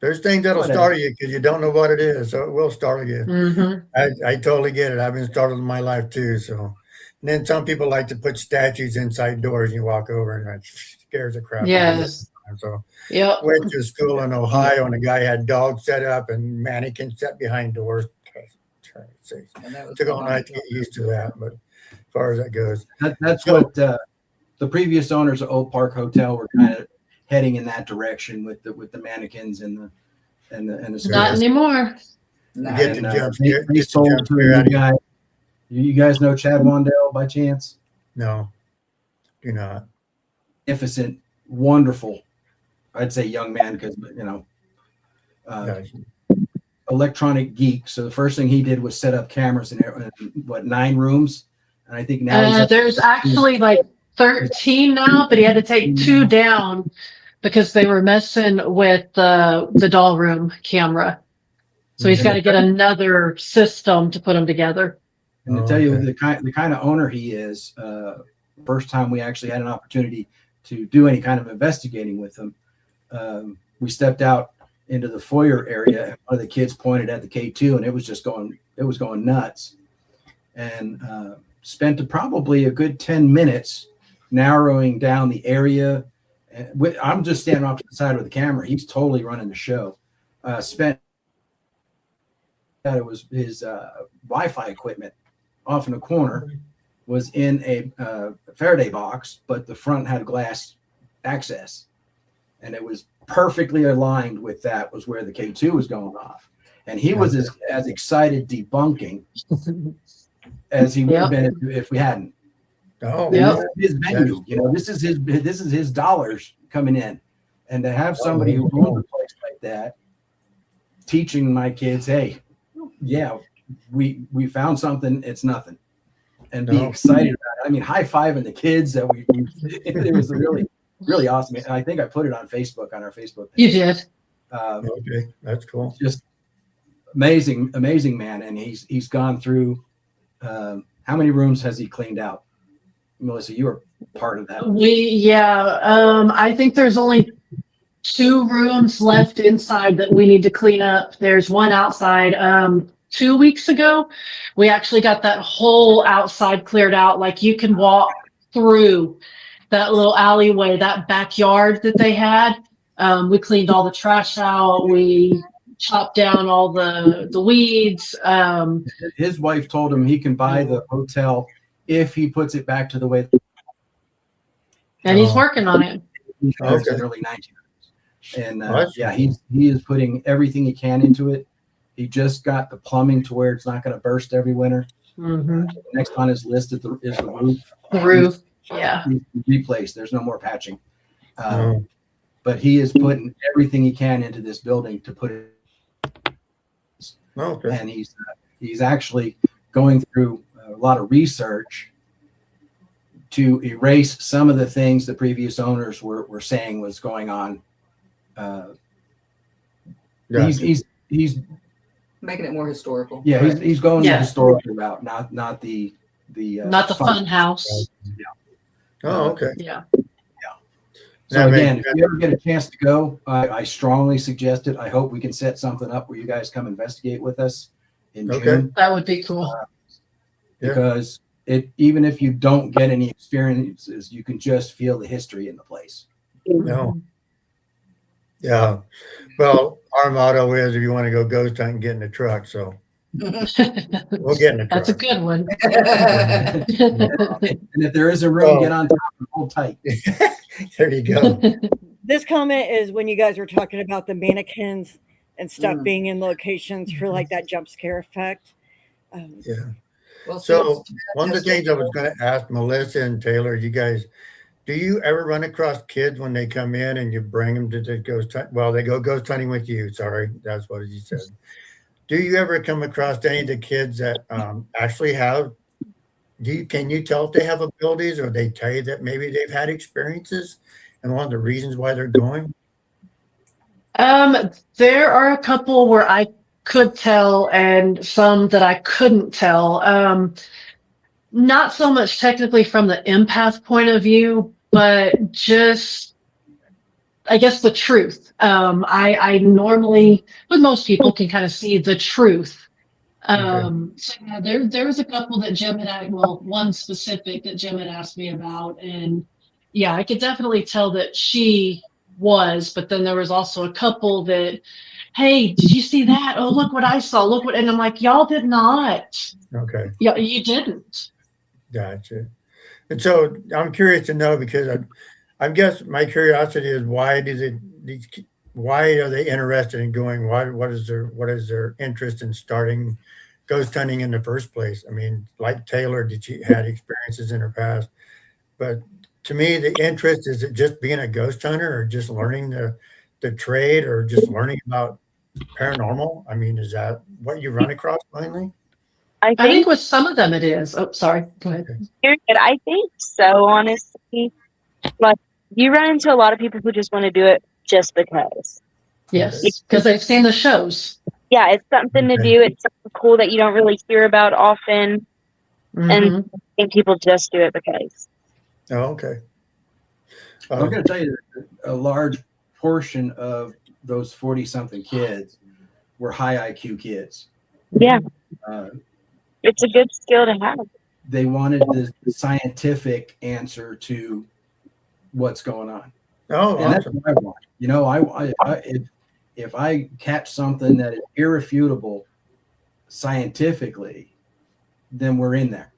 There's things that'll startle you because you don't know what it is, so it will startle you. Mm-hmm. I totally get it. I've been startled in my life too. So, and then some people like to put statues inside doors, and you walk over and it scares the crap out of you. Yes. So, Went to school in Ohio, and a guy had dogs set up and mannequins set behind doors. Took all night to get used to that, but as far as that goes, that's what the previous owners of Oak Park Hotel were kind of heading in that direction with the mannequins and the not anymore. They sold to a guy. You guys know Chad Wandell by chance? No, do not. Magnificent, wonderful. I'd say young man because electronic geek. So the first thing he did was set up cameras in 9 rooms, and I think now there's actually like 13 now, but he had to take 2 down because they were messing with the doll room camera. So he's got to get another system to put them together. And to tell you the kind of owner he is, first time we actually had an opportunity to do any kind of investigating with him, we stepped out into the foyer area, and one of the kids pointed at the K2, and it was going nuts, and spent probably a good 10 minutes narrowing down the area. I'm just standing off to the side with the camera. He's totally running the show. It was his Wi-Fi equipment off in a corner was in a Faraday box, but the front had glass access, and it was perfectly aligned with that was where the K2 was going off. And he was as excited debunking as he would have been if we hadn't. Oh, This is his venue. This is his dollars coming in, And to have somebody who owns a place like that teaching my kids, hey, yeah, we found something, it's nothing. And be excited about it. I mean, high-fiving the kids that it was really, really awesome. And I think I put it on Facebook, on our Facebook page. You did. Okay, that's cool. Just amazing man. And he's gone through, how many rooms has he cleaned out? Melissa, you were part of that. I think there's only 2 rooms left inside that we need to clean up. There's one outside. 2 weeks ago, we actually got that whole outside cleared out. Like you can walk through that little alleyway, that backyard that they had. We cleaned all the trash out. We chopped down all the weeds. His wife told him he can buy the hotel if he puts it back to the way. And he's working on it. He started in the early 1900s. And he is putting everything he can into it. He just got the plumbing to where it's not going to burst every winter. Mm-hmm. Next on his list is the roof. The roof, yeah. Replaced. There's no more patching. But he is putting everything he can into this building to put it. Okay. And he's actually going through a lot of research to erase some of the things the previous owners were saying was going on. He's making it more historical. Yeah, Correct. he's going the historical route, not the not the fun house. Yeah. Oh, okay. Yeah. So again, if you ever get a chance to go, I strongly suggest it. I hope we can set something up where you guys come investigate with us in June. That would be cool. Because even if you don't get any experiences, you can just feel the history in the place. No. Yeah. Well, our motto is if you want to go ghost hunting, get in the truck. So we'll get in the truck. That's a good one. And if there is a room, get on top and hold tight. There you go. This comment is when you guys were talking about the mannequins and stuff being in locations for like that jump scare effect. Yeah. Well, so one of the things I was going to ask Melissa and Taylor, you guys, do you ever run across kids when they come in and you bring them to the ghost hunt? Well, they go ghost hunting with you. Sorry, that's what you said. Do you ever come across any of the kids that actually have? Can you tell if they have abilities, or they tell you that maybe they've had experiences and one of the reasons why they're going? There are a couple where I could tell, and some that I couldn't tell. Not so much technically from the empath point of view, but just, I guess, the truth. I normally, with most people, can kind of see the truth. So yeah, there was a couple that Jim had, one specific that Jim had asked me about, and yeah, I could definitely tell that she was, but then there was also a couple that, hey, did you see that? Oh, look what I saw. Look what, and I'm like, y'all did not. Okay. Yeah, you didn't. Gotcha. And so I'm curious to know, because I guess my curiosity is why are they interested in going? What is their interest in starting ghost hunting in the first place? I mean, like Taylor, she had experiences in her past, but to me, the interest, is it just being a ghost hunter, or just learning the trade, or just learning about paranormal? I mean, is that what you run across mainly? I think with some of them it is. Oh, sorry. Go ahead. I think so, honestly. Like, you run into a lot of people who just want to do it just because. Yes, because they've seen the shows. Yeah, it's something to do. It's something cool that you don't really hear about often. And I think people just do it because. Oh, okay. I'm going to tell you that a large portion of those 40-something kids were high IQ kids. Yeah. It's a good skill to have. They wanted the scientific answer to what's going on. Oh, and that's what I want. You know, if I catch something that is irrefutable scientifically, then we're in there.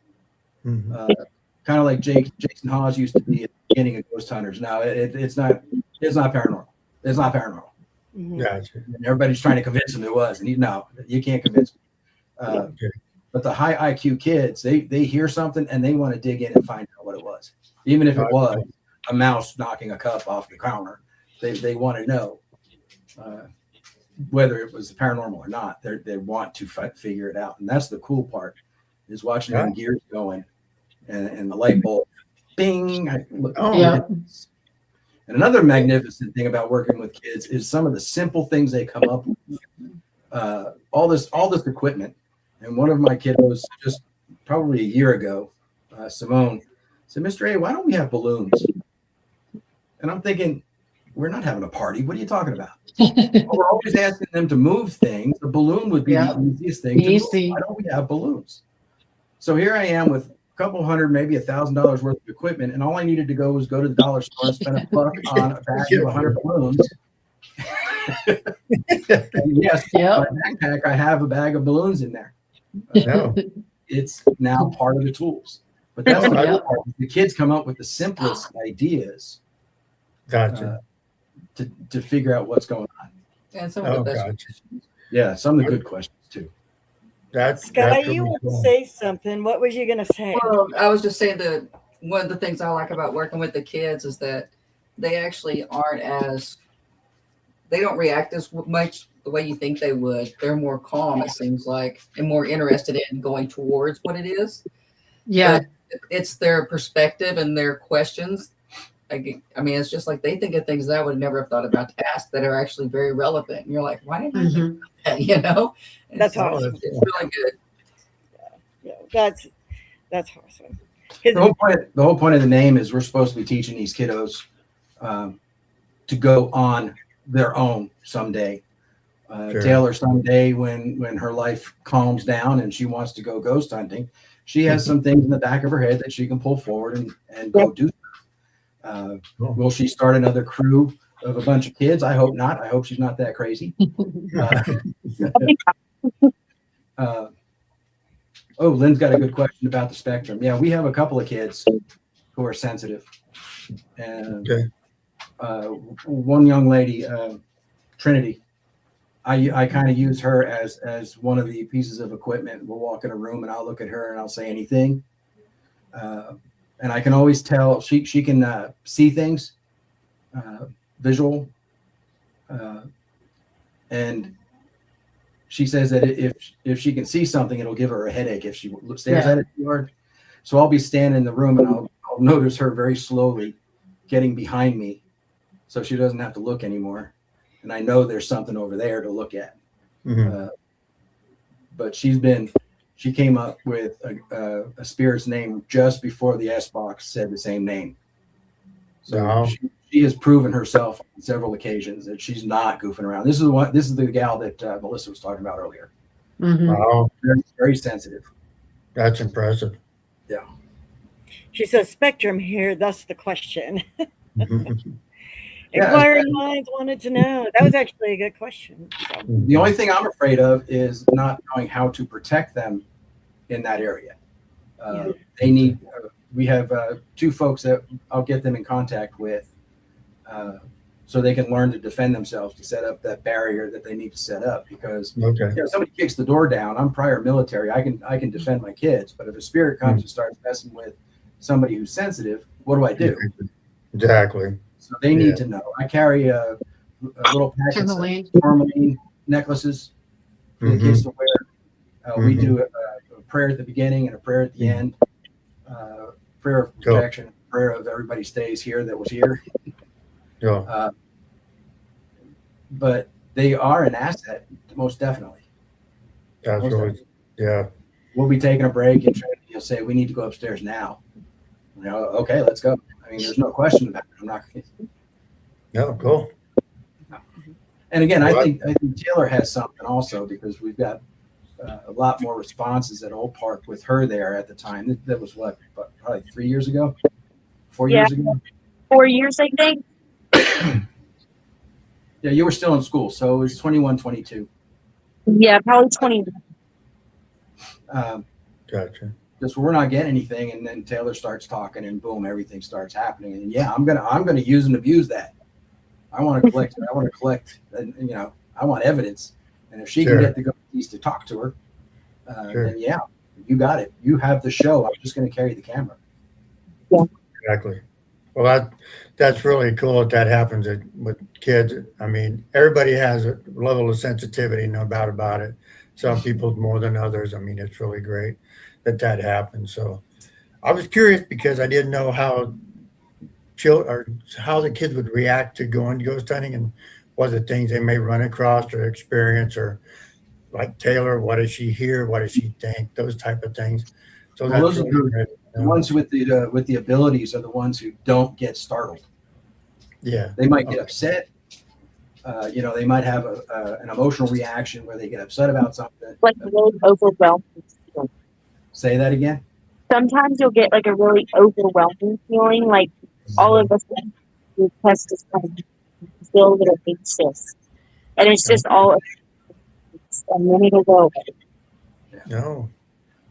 Kind of like Jason Hawes used to be at the beginning of Ghost Hunters. Now it's not paranormal. It's not paranormal. Gotcha. And everybody's trying to convince him it was, and you can't convince me. But the high IQ kids, they hear something and they want to dig in and find out what it was, even if it was a mouse knocking a cup off the counter. They want to know whether it was paranormal or not. They want to figure it out, and that's the cool part, is watching them gears going and the light bulb, bing. And another magnificent thing about working with kids is some of the simple things they come up with. All this equipment. And one of my kiddos, just probably a year ago, Simone, said, "Mr. A, why don't we have balloons?" And I'm thinking, we're not having a party. What are you talking about? We're always asking them to move things. A balloon would be the easiest thing to move. Why don't we have balloons? So here I am with a couple hundred, maybe $1,000 worth of equipment, and all I needed to go was go to the dollar store and spend $1 on a bag of 100 balloons. And yes, in my backpack, I have a bag of balloons in there. It's now part of the tools. But that's the cool part. The kids come up with the simplest ideas. Gotcha. To figure out what's going on. And some of the best. Yeah, some of the good questions too. Sky, you want to say something? What was you going to say? Well, I was just saying that one of the things I like about working with the kids is that they actually they don't react as much the way you think they would. They're more calm, it seems like, and more interested in going towards what it is. Yeah. But it's their perspective and their questions. I mean, it's just like they think of things that I would never have thought about to ask that are actually very relevant. And you're like, why didn't I think of that? You know? And That's awesome. It's really good. Yeah, that's awesome. The whole point of the name is we're supposed to be teaching these kiddos to go on their own someday. Taylor, someday when her life calms down and she wants to go ghost hunting, she has some things in the back of her head that she can pull forward and go do. Will she start another crew of a bunch of kids? I hope not. I hope she's not that crazy. Lynn's got a good question about the spectrum. Yeah, we have a couple of kids who are sensitive. And one young lady, Trinity, I kind of use her as one of the pieces of equipment. We'll walk in a room and I'll look at her and I'll say anything. And I can always tell she can see things, visual. And she says that if she can see something, it'll give her a headache if she stares at it too hard. So I'll be standing in the room and I'll notice her very slowly getting behind me so she doesn't have to look anymore. And I know there's something over there to look at. But she came up with a spirit's name just before the S box said the same name. So she has proven herself on several occasions that she's not goofing around. This is the gal that Melissa was talking about earlier. Wow. Very, very sensitive. That's impressive. Yeah. She says spectrum here, thus the question. Inquiring minds wanted to know. That was actually a good question. So. The only thing I'm afraid of is not knowing how to protect them in that area. They need. We have two folks that I'll get them in contact with, so they can learn to defend themselves, to set up that barrier that they need to set up. Because somebody kicks the door down, I'm prior military. I can defend my kids, but if a spirit comes and starts messing with somebody who's sensitive, what do I do? Exactly. So they need to know. I carry a little packet of tourmaline necklaces for the kids to wear. We do a prayer at the beginning and a prayer at the end. Prayer of protection, prayer of everybody stays here that was here. But they are an asset, most definitely. That's right. Yeah. We'll be taking a break and you'll say, we need to go upstairs now. Okay, let's go. I mean, there's no question about it. I'm not going to. No, cool. And again, I think Taylor has something also, because we've got a lot more responses at Old Park with her there at the time. That was probably 3 years ago, 4 years ago. 4 years, I think. Yeah, you were still in school, so it was 21, 22. Yeah, probably 20. Gotcha. Because we're not getting anything, and then Taylor starts talking, and boom, everything starts happening. And I'm gonna use and abuse that. I want to collect. And I want evidence. And if she can get the go-keys to talk to her, then you got it. You have the show. I'm just going to carry the camera. Exactly. Well, that's really cool that happens with kids. I mean, everybody has a level of sensitivity, no doubt about it. Some people more than others. I mean, it's really great that happens. So I was curious because I didn't know how how the kids would react to going ghost hunting and what the things they may run across or experience, or like Taylor, what does she hear? What does she think? Those type of things. So Well, that's those are really the, great. the ones with the abilities are the ones who don't get startled. Yeah. They might get upset. They might have an emotional reaction where they get upset about something. Like really overwhelming. Say that again. Sometimes you'll get like a really overwhelming feeling, like all of a sudden your chest is kind of feel a little anxious, and it's just all, and then it'll go away. No.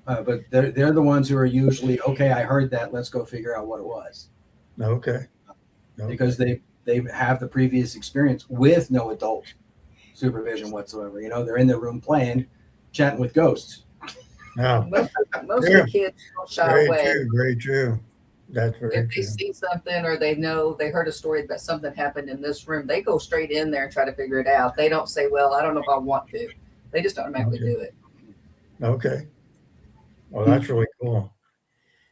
But they're the ones who are usually, okay, I heard that. Let's go figure out what it was. Okay. Because they have the previous experience with no adult supervision whatsoever. They're in their room playing, chatting with ghosts. No. Most Yeah. of the kids don't shy Very away. true. Very true. That's very If they true. see something or they heard a story that something happened in this room, they go straight in there and try to figure it out. They don't say, well, I don't know if I want to. They just automatically Okay. do it. Okay. Well, that's really cool.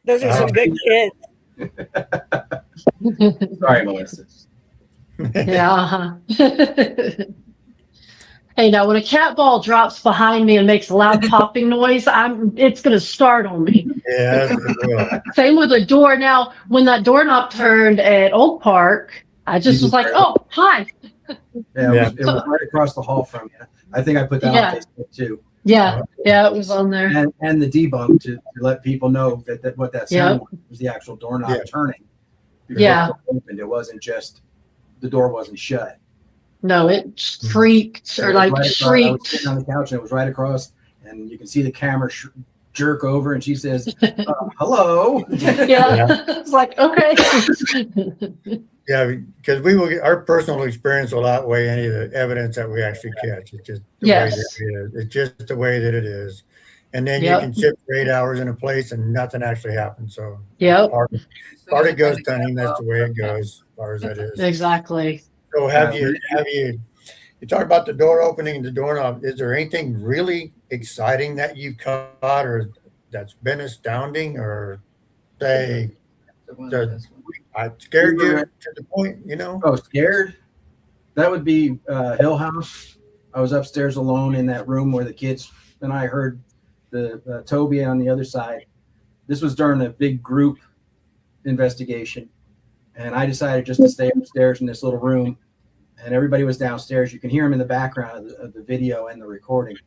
Those are some good kids. Sorry, Melissa. Yeah. Hey, now when a cat ball drops behind me and makes a loud popping noise, it's gonna startle me. Yeah, it will. Same with the door. Now, when that doorknob turned at Oak Park, I just was like, "Oh, hi." Yeah, it was right across the hall from you. I think I put that on Facebook too. Yeah, it was on there. And the debunk to let people know that what that sound was the actual doorknob turning. Before it opened. It wasn't just the door wasn't shut. No, it freaked or like shrieked. I was sitting on the couch and it was right across, and you can see the camera jerk over, and she says, "Hello." Yeah, it's like okay. Yeah, because we will get our personal experience will outweigh any of the evidence that we actually catch. It's just the way that it is. It's just the way that it is. And then you can sit for 8 hours in a place and nothing actually happens. So part of ghost hunting, that's the way it goes, as far as that is. Exactly. So you talk about the door opening and the doorknob. Is there anything really exciting that you caught or that's been astounding or say I scared you to the point, Oh, scared? That would be Hill House. I was upstairs alone in that room where the kids and I heard the Toby on the other side. This was during a big group investigation, and I decided just to stay upstairs in this little room, and everybody was downstairs. You can hear him in the background of the video and the recording.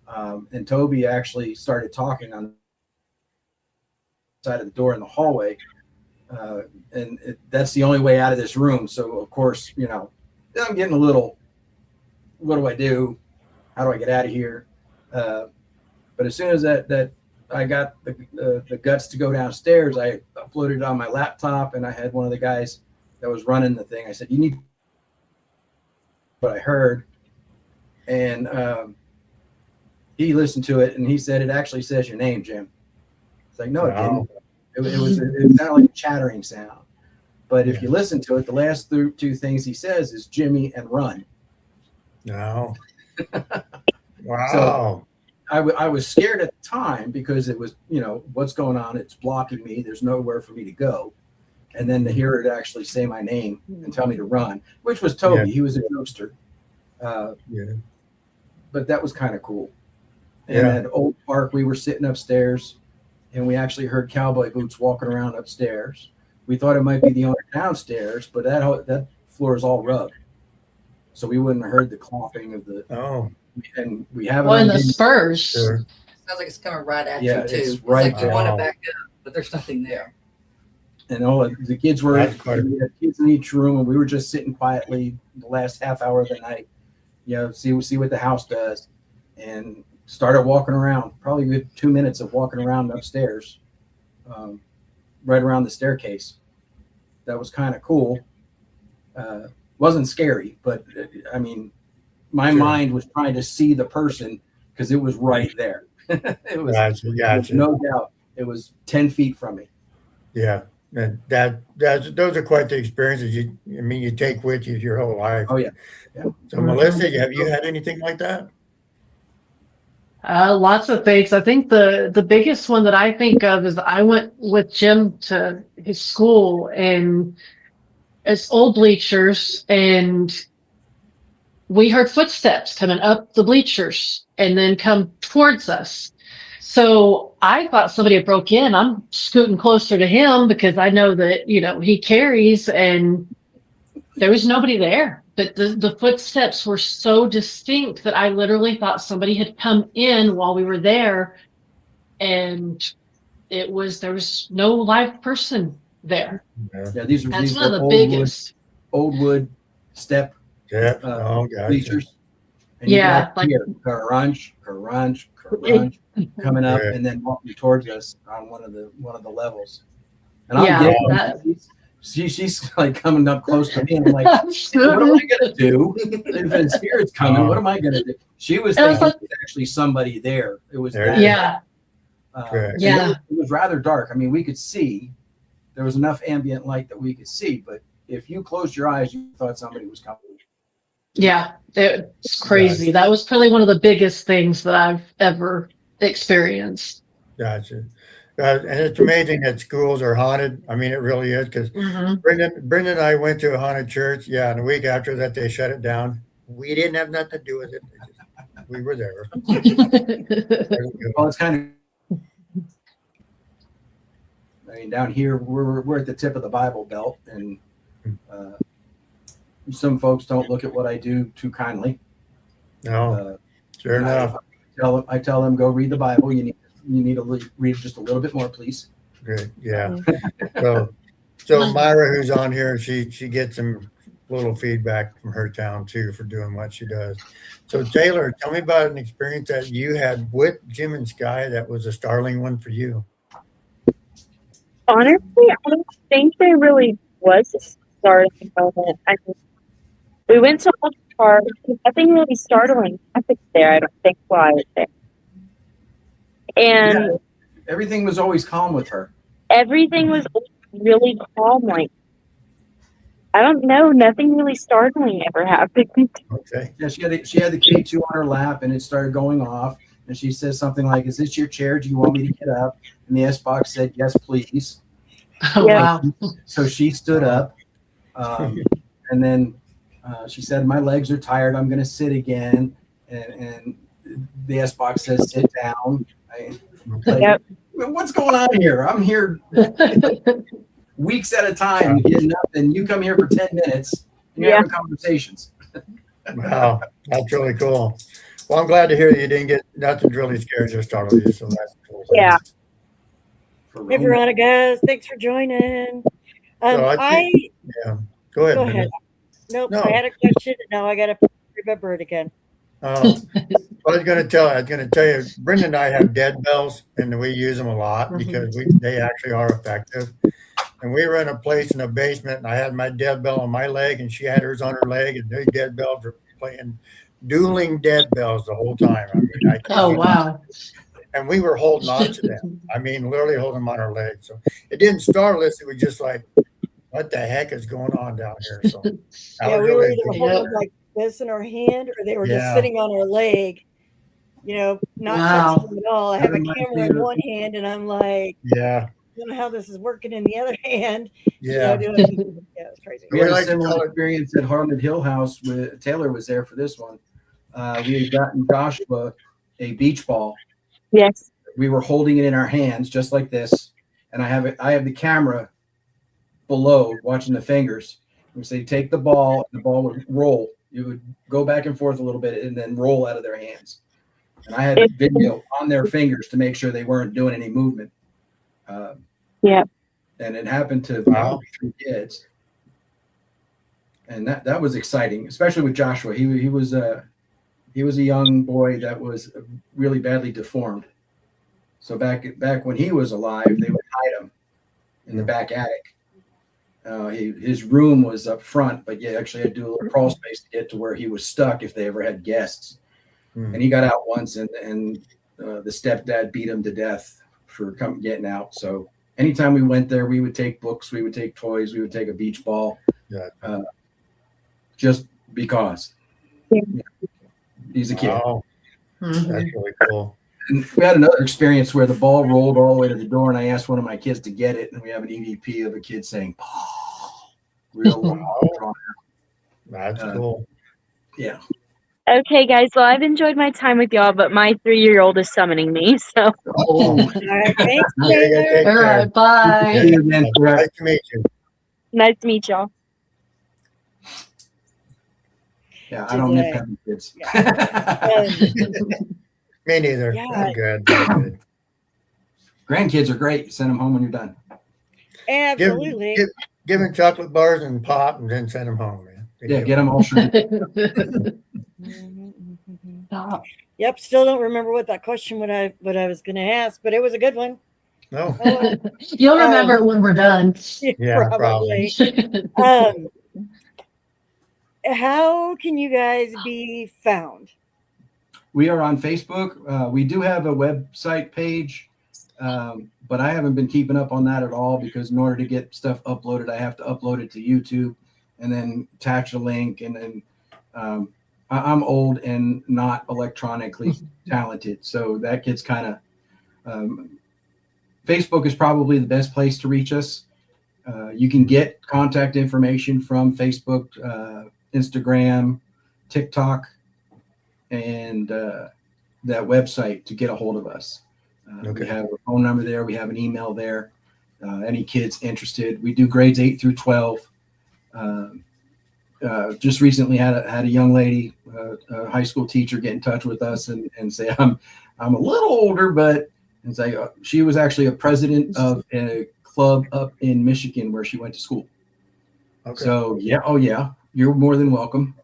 And Toby actually started talking on the side of the door in the hallway. That's the only way out of this room. So of course, I'm getting a little, what do I do? How do I get out of here? But as soon as that I got the guts to go downstairs, I uploaded it on my laptop, and I had one of the guys that was running the thing. I said, "You need what I heard," and he listened to it, and he said, "It actually says your name, Jim." It's like, no, it didn't. It was sounded like a chattering sound. But if you listen to it, the last two things he says is Jimmy and run. No. Wow. So I was scared at the time because it was, what's going on? It's blocking me. There's nowhere for me to go. And then to hear it actually say my name and tell me to run, which was Toby. Yeah. He was a ghoster. But that was kind of cool. And at Old Park, we were sitting upstairs, and we actually heard cowboy boots walking around upstairs. We thought it might be the owner downstairs, but that floor is all rug, so we wouldn't have heard the clomping of the. Oh, and we have in the spurs. Sure. Sounds like it's coming right at you too. It's right like you want to back up, but there's nothing there. And all the kids were we had kids in each room, and we were just sitting quietly the last half hour of the night. See what the house does, and started walking around. Probably a good 2 minutes of walking around upstairs, right around the staircase. That was kind of cool. Wasn't scary, but I mean, my mind was trying to see the person because it was right there. It was gotcha. No doubt. It was 10 feet from me. Yeah. And those are quite the experiences you take with you your whole life. Oh yeah. So Melissa, have you had anything like that? Lots of things. I think the biggest one that I think of is I went with Jim to his school, and it's old bleachers, and we heard footsteps coming up the bleachers and then come towards us. So I thought somebody had broke in. I'm scooting closer to him because I know that, he carries, and there was nobody there. But the footsteps were so distinct that I literally thought somebody had come in while we were there, and there was no live person there. Yeah, these That's one are of the biggest. old wood step Gotcha. bleachers. And Yeah, you hear crunch, coming up and then walking towards us on one of the levels. And she's like coming up close to me, and I'm like, what am I gonna do? If the spirit's coming, what am I gonna do? She was thinking there was actually somebody there. It was that. It was rather dark. I mean, we could see. There was enough ambient light that we could see, but if you closed your eyes, you thought somebody was coming. Yeah, it's crazy. That was probably one of the biggest things that I've ever experienced. Gotcha. And it's amazing that schools are haunted. I mean, it really is, because Brendan and I went to a haunted church. Yeah, and a week after that, they shut it down. We didn't have nothing to do with it. We were there. Well, it's kind of. I mean, down here we're at the tip of the Bible Belt, and some folks don't look at what I do too kindly. No, sure enough. I tell them, go read the Bible. You need to read just a little bit more, please. Good, yeah. So Myra, who's on here, she gets some little feedback from her town too for doing what she does. So Taylor, tell me about an experience that you had with Jim and Sky that was a startling one for you. Honestly, I don't think there really was a startling moment. I mean, we went to a park. Nothing really startling happened there. I don't think while I was there. And everything was always calm with her. Everything was really calm. Like, I don't know. Nothing really startling ever happened. Okay. Yeah, she had the K2 on her lap, and it started going off. And she says something like, "Is this your chair? Do you want me to get up?" And the S box said, "Yes, please." Oh, wow. So she stood up, and then she said, "My legs are tired. I'm going to sit again." And the S box says, "Sit down." What's going on here? I'm here weeks at a time getting up, and you come here for 10 minutes and you're having conversations. Wow, that's really cool. Well, I'm glad to hear that you didn't get nothing really scared, just startled you. So that's cool. Yeah. Hey, Veronica, thanks for joining. Go ahead. Nope, I had a question, and now I got to remember it again. I was going to tell you, Brenda and I have dead bells, and we use them a lot because they actually are effective. And we were in a place in the basement, and I had my dead bell on my leg, and she had hers on her leg, and those dead bells were playing dueling dead bells the whole time. I mean, wow. And we were holding on to them. I mean, literally holding them on our legs. So it didn't startle us. It was just like, what the heck is going on down here? So we were either holding like this in our hand, or they were just sitting on our leg, not touching them at all. I have a camera in one hand, and I'm like, I don't know how this is working in the other hand. It's crazy. We had a similar experience at Harmon Hill House. With Taylor was there for this one. We had gotten Joshua a beach ball. Yes. We were holding it in our hands just like this, and I have the camera below watching the fingers. We say, take the ball, and the ball would roll. You would go back and forth a little bit and then roll out of their hands. And I had video on their fingers to make sure they weren't doing any movement. And it happened to 3 kids. And that was exciting, especially with Joshua. He was a young boy that was really badly deformed. So back when he was alive, they would hide him in the back attic. His room was up front, but you actually had to do a little crawl space to get to where he was stuck if they ever had guests. And he got out once, and the stepdad beat him to death for getting out. So anytime we went there, we would take books, we would take toys, we would take a beach ball, Yeah. just because. Yeah. He's a kid. Wow, Mhm. that's really cool. And we had another experience where the ball rolled all the way to the door, and I asked one of my kids to get it, and we have an EVP of a kid saying, "Ball," real loud. That's cool. Yeah. Okay, guys. Well, I've enjoyed my time with y'all, but my 3-year-old is summoning me. So All right, thanks, Yeah, you gotta Taylor. take All care. right, bye. See you again. Nice to meet you. nice to meet y'all. Yeah, I don't miss Today. having kids. Me neither. Yeah. I'm good. I'm good. Grandkids are great. Send them home when you're done. Absolutely. Give them chocolate bars and pop, and then send them home, man. Yeah, get them all shredded. Stop. Yep. Still don't remember what that question what I was going to ask, but it was a good one. No. Oh, You'll remember it when we're done. Yeah, probably. Um, how can you guys be found? We are on Facebook. We do have a website page, but I haven't been keeping up on that at all because in order to get stuff uploaded, I have to upload it to YouTube and then attach a link. And then I'm old and not electronically talented, so that gets kind of. Facebook is probably the best place to reach us. You can get contact information from Facebook, Instagram, TikTok, and that website to get a hold of us. Okay. We have a phone number there. We have an email there. Any kids interested. We do grades 8 through 12. Just recently had a young lady, a high school teacher, get in touch with us and say, I'm a little older, but it's like she was actually a president of a club up in Michigan where she went to school. Okay. So yeah, you're more than welcome.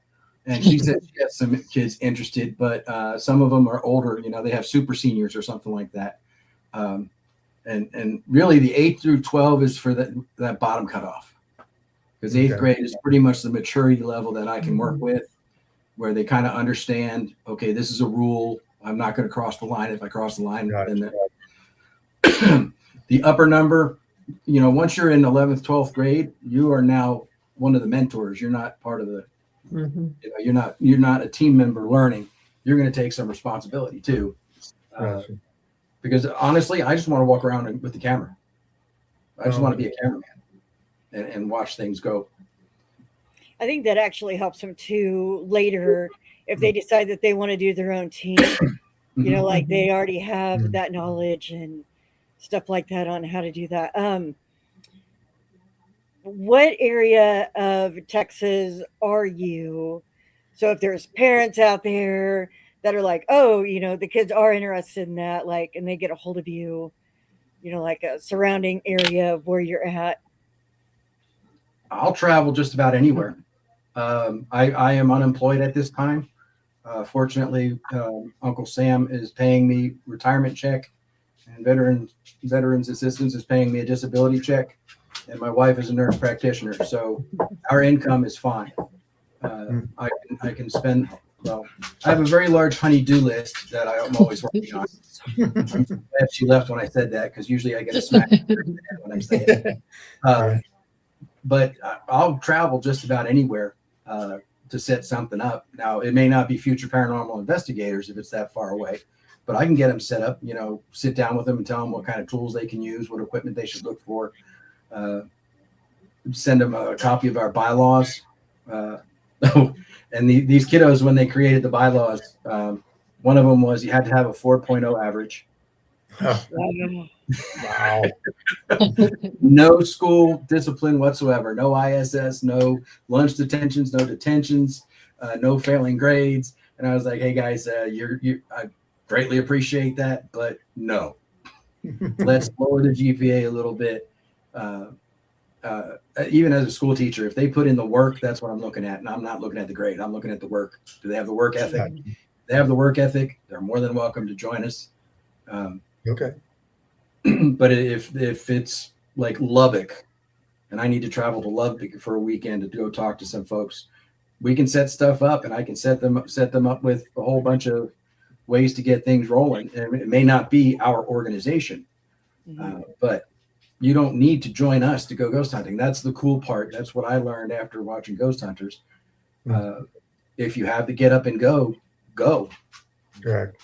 And she said she has some kids interested, but some of them are older. They have super seniors or something like that. And really, the 8 through 12 is for that bottom cutoff, because 8th Okay. grade is pretty much the maturity level that I can work with, where they kind of understand. Okay, this is a rule. I'm not going to cross the line. If I cross the line, then the upper number. Once you're in 11th, 12th grade, you are now one of the mentors. You're not part of the. Mhm. You're not a team member learning. You're going to take some responsibility too, Gotcha. because honestly, I just want to walk around with the camera. I just Oh. want to be a cameraman and watch things go. I think that actually helps them too later if they decide that they want to do their own team. Like they already have that knowledge and stuff like that on how to do that. What area of Texas are you? So if there's parents out there that are like, oh, the kids are interested in that, like, and they get a hold of you, like a surrounding area of where you're at. I'll travel just about anywhere. I am unemployed at this time. Fortunately, Uncle Sam is paying me retirement check, and Veterans Assistance is paying me a disability check, and my wife is a nurse practitioner, so our income is fine. I can spend. Well, I have a very large honey-do list that I'm always working on. I'm glad she left when I said that, because usually I get a smack when I say it. But I'll travel just about anywhere to set something up. Now, it may not be future paranormal investigators if it's that far away, but I can get them set up, sit down with them and tell them what kind of tools they can use, what equipment they should look for, send them a copy of our bylaws. And these kiddos, when they created the bylaws, one of them was you had to have a 4.0 average. Wow. No school discipline whatsoever. No ISS, no lunch detentions, no detentions, no failing grades. And I was like, hey guys, I greatly appreciate that, but no. Let's lower the GPA a little bit. Even as a school teacher, if they put in the work, that's what I'm looking at. And I'm not looking at the grade. I'm looking at the work. Do they have the work ethic? If they have the work ethic, they're more than welcome to join us. Okay. But if it's like Lubbock and I need to travel to Lubbock for a weekend to go talk to some folks, we can set stuff up, and I can set them up with a whole bunch of ways to get things rolling. And it may not be our organization, but you don't need to join us to go ghost hunting. That's the cool part. That's what I learned after watching Ghost Hunters. If you have to get up and go. Correct.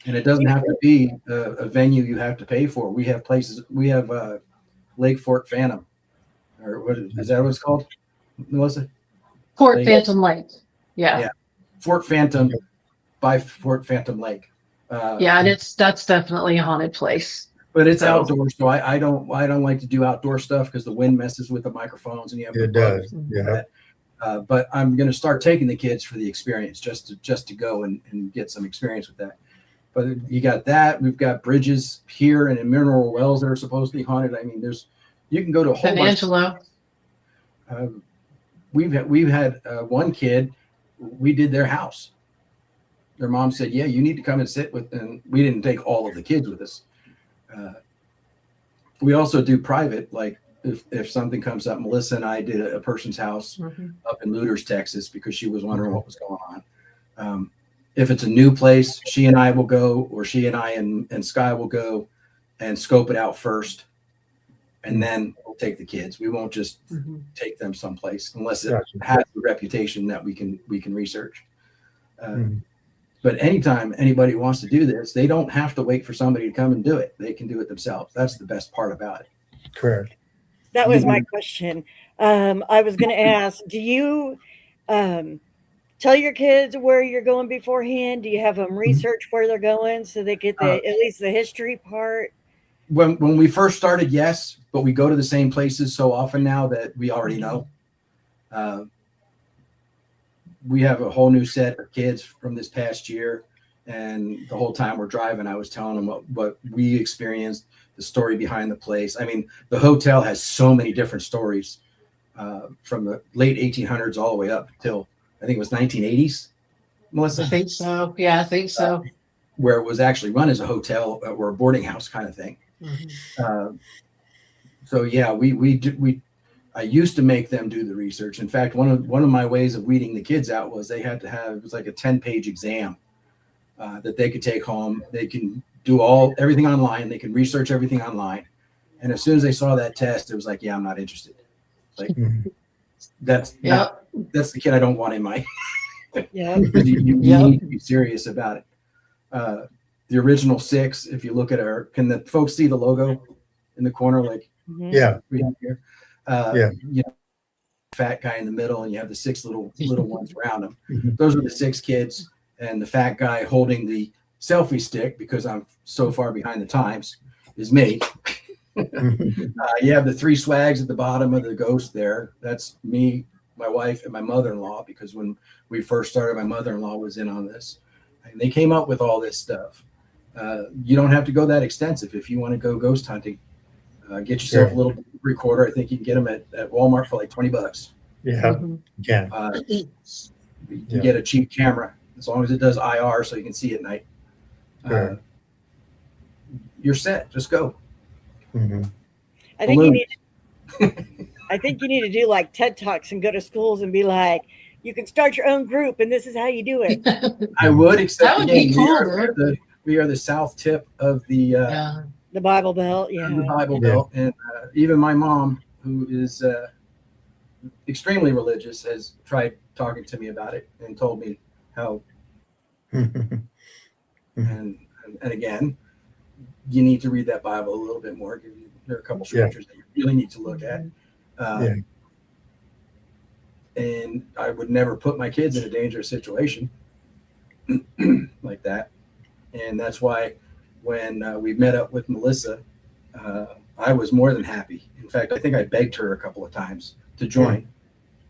And it doesn't have to be a venue you have to pay for. We have places. We have Lake Fort Phantom, or what is that? What it's called, Melissa? Fort Phantom Lake. Yeah. Fort Phantom by Fort Phantom Lake. Yeah, and that's definitely a haunted place. But it's outdoors, so I don't like to do outdoor stuff because the wind messes with the microphones and you have It does. Yeah. But I'm going to start taking the kids for the experience, just to go and get some experience with that. But you got that. We've got bridges here and in mineral wells that are supposed to be haunted. I mean, you can go to a whole bunch. Angelo. We've had one kid. We did their house. Their mom said, "Yeah, you need to come and sit with." And we didn't take all of the kids with us. We also do private, like if something comes up. Melissa and I did a person's house up in Looters, Texas, because she was wondering what was going on. If it's a new place, she and I will go, or she and I and Sky will go and scope it out first, and then we'll take the kids. We won't just take them someplace unless it has the reputation that we can research. But anytime anybody wants to do this, they don't have to wait for somebody to come and do it. They can do it themselves. That's the best part about it. Correct. That was my question. I was going to ask, do you tell your kids where you're going beforehand? Do you have them research where they're going so they get at least the history part? When we first started, yes, but we go to the same places so often now that we already know. We have a whole new set of kids from this past year, and the whole time we're driving, I was telling them what we experienced, the story behind the place. I mean, the hotel has so many different stories from the late 1800s all the way up till I think it was 1980s, Melissa? I think so. Yeah, I think so. Where it was actually run as a hotel or a boarding house kind of thing. So yeah, I used to make them do the research. In fact, one of my ways of weeding the kids out was they had to have, it was like a 10-page exam that they could take home. They can do everything online. They can research everything online. And as soon as they saw that test, it was like, yeah, I'm not interested. Like that's the kid I don't want in my. You need to be serious about it. The original 6, if you look at can the folks see the logo in the corner? Like, we have here. You know, fat guy in the middle, and you have the 6 little ones around him. Those are the 6 kids, and the fat guy holding the selfie stick, because I'm so far behind the times, is me. You have the 3 swags at the bottom of the ghost there. That's me, my wife, and my mother-in-law, because when we first started, my mother-in-law was in on this. And they came up with all this stuff. You don't have to go that extensive if you want to go ghost hunting. Get yourself a little recorder. I think you can get them at Walmart for like $20. Yeah. You get a cheap camera as long as it does IR so you can see at night. You're set. Just go. I think you need to do like TED Talks and go to schools and be like, you can start your own group and this is how you do it. I would, except that would be cool. We are the south tip of the Bible Belt. The Bible Belt, and even my mom, who is extremely religious, has tried talking to me about it and told me how. and again, you need to read that Bible a little bit more. There are a couple scriptures that you really need to look at. And I would never put my kids in a dangerous situation like that. And that's why when we met up with Melissa, I was more than happy. In fact, I think I begged her a couple of times to join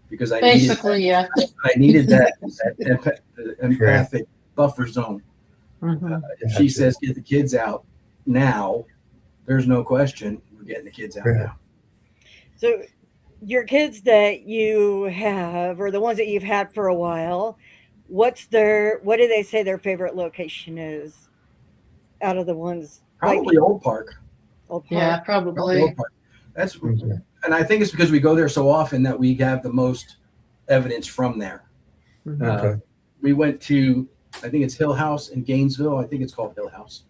because I needed that empathic buffer zone. If she says, get the kids out now, there's no question we're getting the kids out now. So your kids that you have, or the ones that you've had for a while, what do they say their favorite location is out of the ones? Probably Old Park. Old Park. Yeah, probably. Old Park. And I think it's because we go there so often that we have the most evidence from there. We went to, I think it's Hill House in Gainesville. I think it's called Hill House.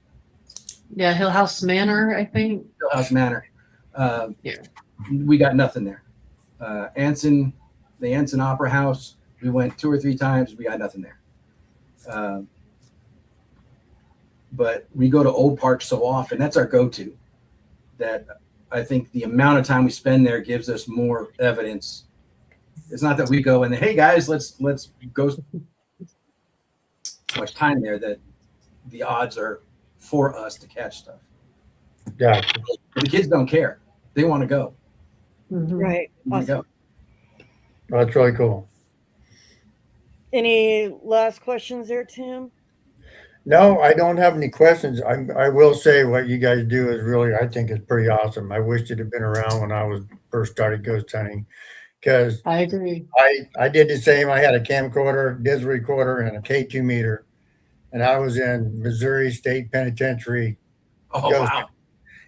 Yeah, Hill House Manor, I think. Hill House Manor. Yeah. We got nothing there. The Anson Opera House, we went 2 or 3 times. We got nothing there. But we go to Old Park so often. That's our go-to. That I think the amount of time we spend there gives us more evidence. It's not that we go and hey guys, let's go so much time there that the odds are for us to catch stuff. Gotcha. But the kids don't care. They want to go. Mhm. Right. They wanna Awesome. go. Well, that's really cool. Any last questions there, Tim? No, I don't have any questions. I will say what you guys do is really, I think is pretty awesome. I wish it had been around when I was first started ghost hunting, because I agree. I did the same. I had a camcorder, digital recorder, and a K2 meter, and I was in Missouri State Penitentiary Oh ghost wow.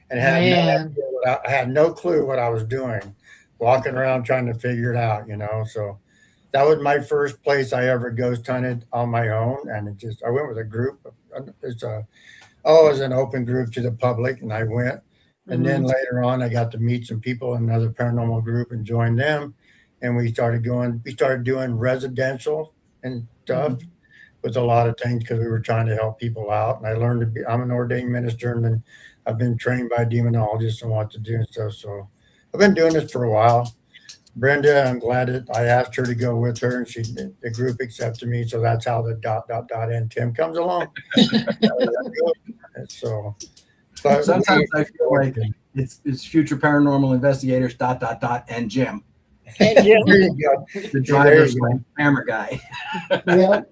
and had no Man. idea I had no clue what I was doing, walking around trying to figure it out, you know. So that was my first place I ever ghost hunted on my own, and I went with a group. It was an open group to the public, and I went. And then later on, I got to meet some people in another paranormal group and join them, and we started doing residential and stuff with a lot of things because we were trying to help people out. And I learned to be. I'm an ordained minister, and then I've been trained by demonologists and what to do and stuff. So I've been doing this for a while. Brenda, I'm glad that I asked her to go with her, and the group accepted me. So that's how the ... and Tim comes along. So, but Sometimes I feel like it's future paranormal investigators ... and Jim, And Jim? there you go. the driver's camera guy. Yeah.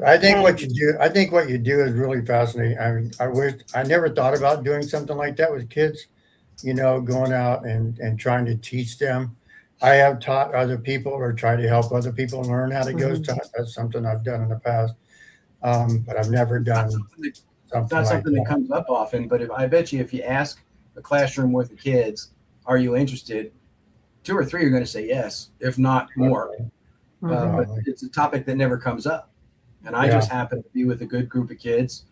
I think what you do is really fascinating. I mean, I never thought about doing something like that with kids, you know, going out and trying to teach them. I have taught other people or tried to help other people learn how to ghost hunt. That's something I've done in the past. But I've never done It's something not like something that that. comes up often, but I bet you if you ask a classroom worth of kids, are you interested? 2 or 3 are going to say yes, if not more. But it's a topic that never comes up. And I just happen to be with a good group of kids.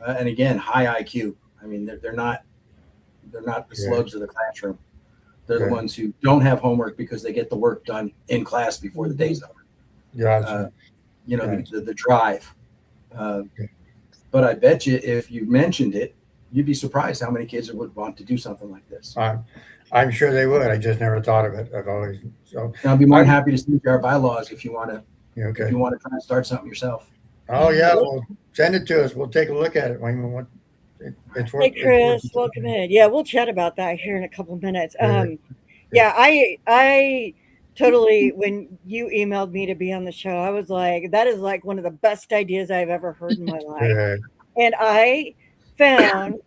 And again, high IQ. I mean, they're not the slugs of the classroom. They're the ones who don't have homework because they get the work done in class before the day's over. Gotcha. You know, the drive. But I bet you if you mentioned it, you'd be surprised how many kids would want to do something like this. I'm sure they would. I just never thought of it. I've always so. And I'll be more than happy to see our bylaws if you want to. Okay. If you want to try and start something yourself. Oh yeah, well, send it to us. We'll take a look at it. Hey Chris, welcome in. Yeah, we'll chat about that here in a couple of minutes. Yeah, I totally, when you emailed me to be on the show, I was like, that is like one of the best ideas I've ever heard in my life. And I found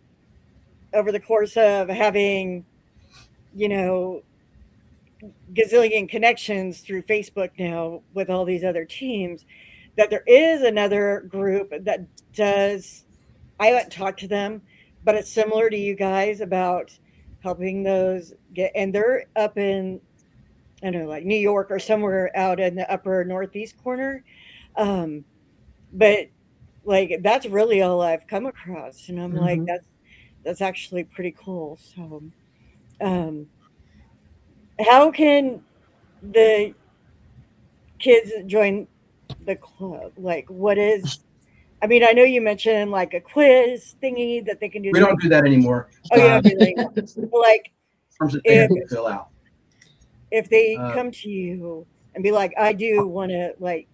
over the course of having, you know, gazillion connections through Facebook now with all these other teams, that there is another group that does, I haven't talked to them, but it's similar to you guys about helping those get, and they're up in, I don't know, like New York or somewhere out in the upper northeast corner. But like, that's really all I've come across. And I'm like, that's actually pretty cool. So, how can the kids join the club? Like, what is, I mean, I know you mentioned like a quiz thingy that they can do. We don't do that anymore. Oh, you don't do that anymore. Like, Terms of things to fill out. If they come to you and be like, I do want to like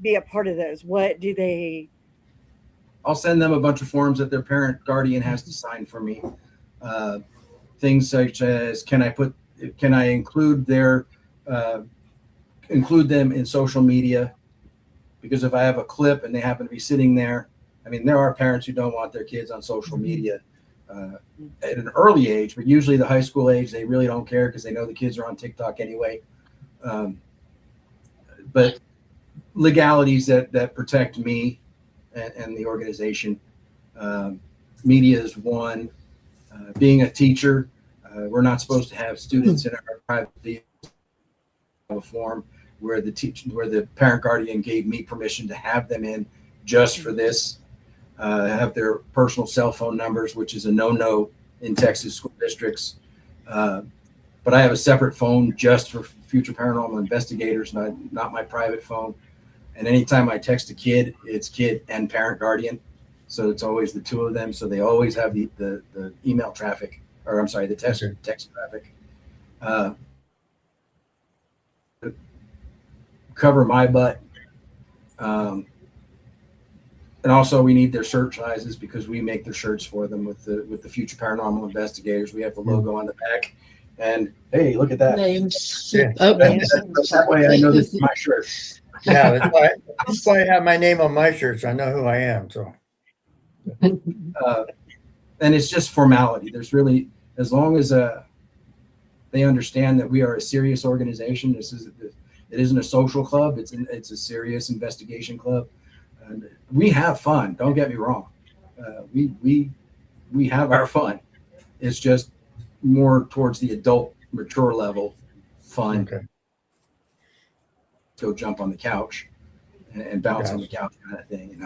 be a part of those, what do they? I'll send them a bunch of forms that their parent guardian has to sign for me. Things such as, can I include them in social media? Because if I have a clip and they happen to be sitting there, I mean, there are parents who don't want their kids on social media at an early age, but usually the high school age, they really don't care because they know the kids are on TikTok anyway. But legalities that protect me and the organization. Media is one. Being a teacher, we're not supposed to have students in our private vehicles form where the parent guardian gave me permission to have them in just for this. Have their personal cell phone numbers, which is a no-no in Texas school districts. But I have a separate phone just for future paranormal investigators, not my private phone. And anytime I text a kid, it's kid and parent guardian. So it's always the two of them. So they always have the email traffic, or I'm sorry, the text traffic. Cover my butt. And also we need their shirt sizes because we make their shirts for them with the future paranormal investigators. We have the logo on the back. And hey, look at that. Names. Yeah. Oh, That way I know this is my shirt. Yeah, that's why I have my name on my shirt, so I know who I am. So, and it's just formality. There's really, as long as they understand that we are a serious organization. It isn't a social club. It's a serious investigation club. And we have fun. Don't get me wrong. We have our fun. It's just more towards the adult, mature level fun. okay. Go jump on the couch and bounce on the couch kind of thing,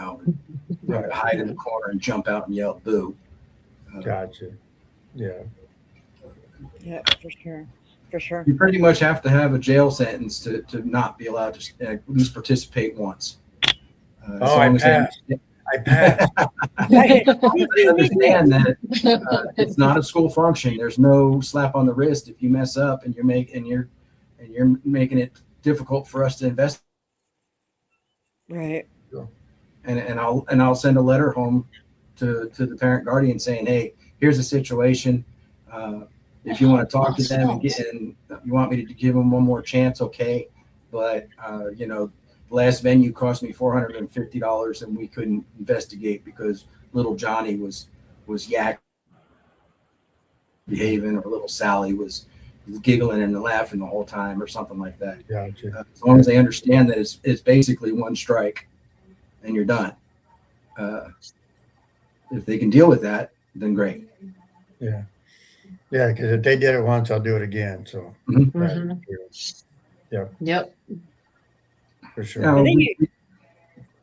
Right. hide in the corner and jump out and yell boo. Gotcha. Yeah. Yeah, for sure. You pretty much have to have a jail sentence to not be allowed to at least participate once. I passed. I passed. Understand that it's not a school function. There's no slap on the wrist if you mess up and you're making it difficult for us to invest. Right. And I'll send a letter home to the parent guardian saying, hey, here's the situation. If you want to talk to them and you want me to give them one more chance, okay. But the last venue cost me $450 and we couldn't investigate because little Johnny was yak behaving, or little Sally was giggling and laughing the whole time, or something like that. Gotcha. As long as they understand that it's basically one strike and you're done. If they can deal with that, then great. Yeah. Yeah, because if they did it once, I'll do it again. So, Mhm. Yep. For sure. Now, And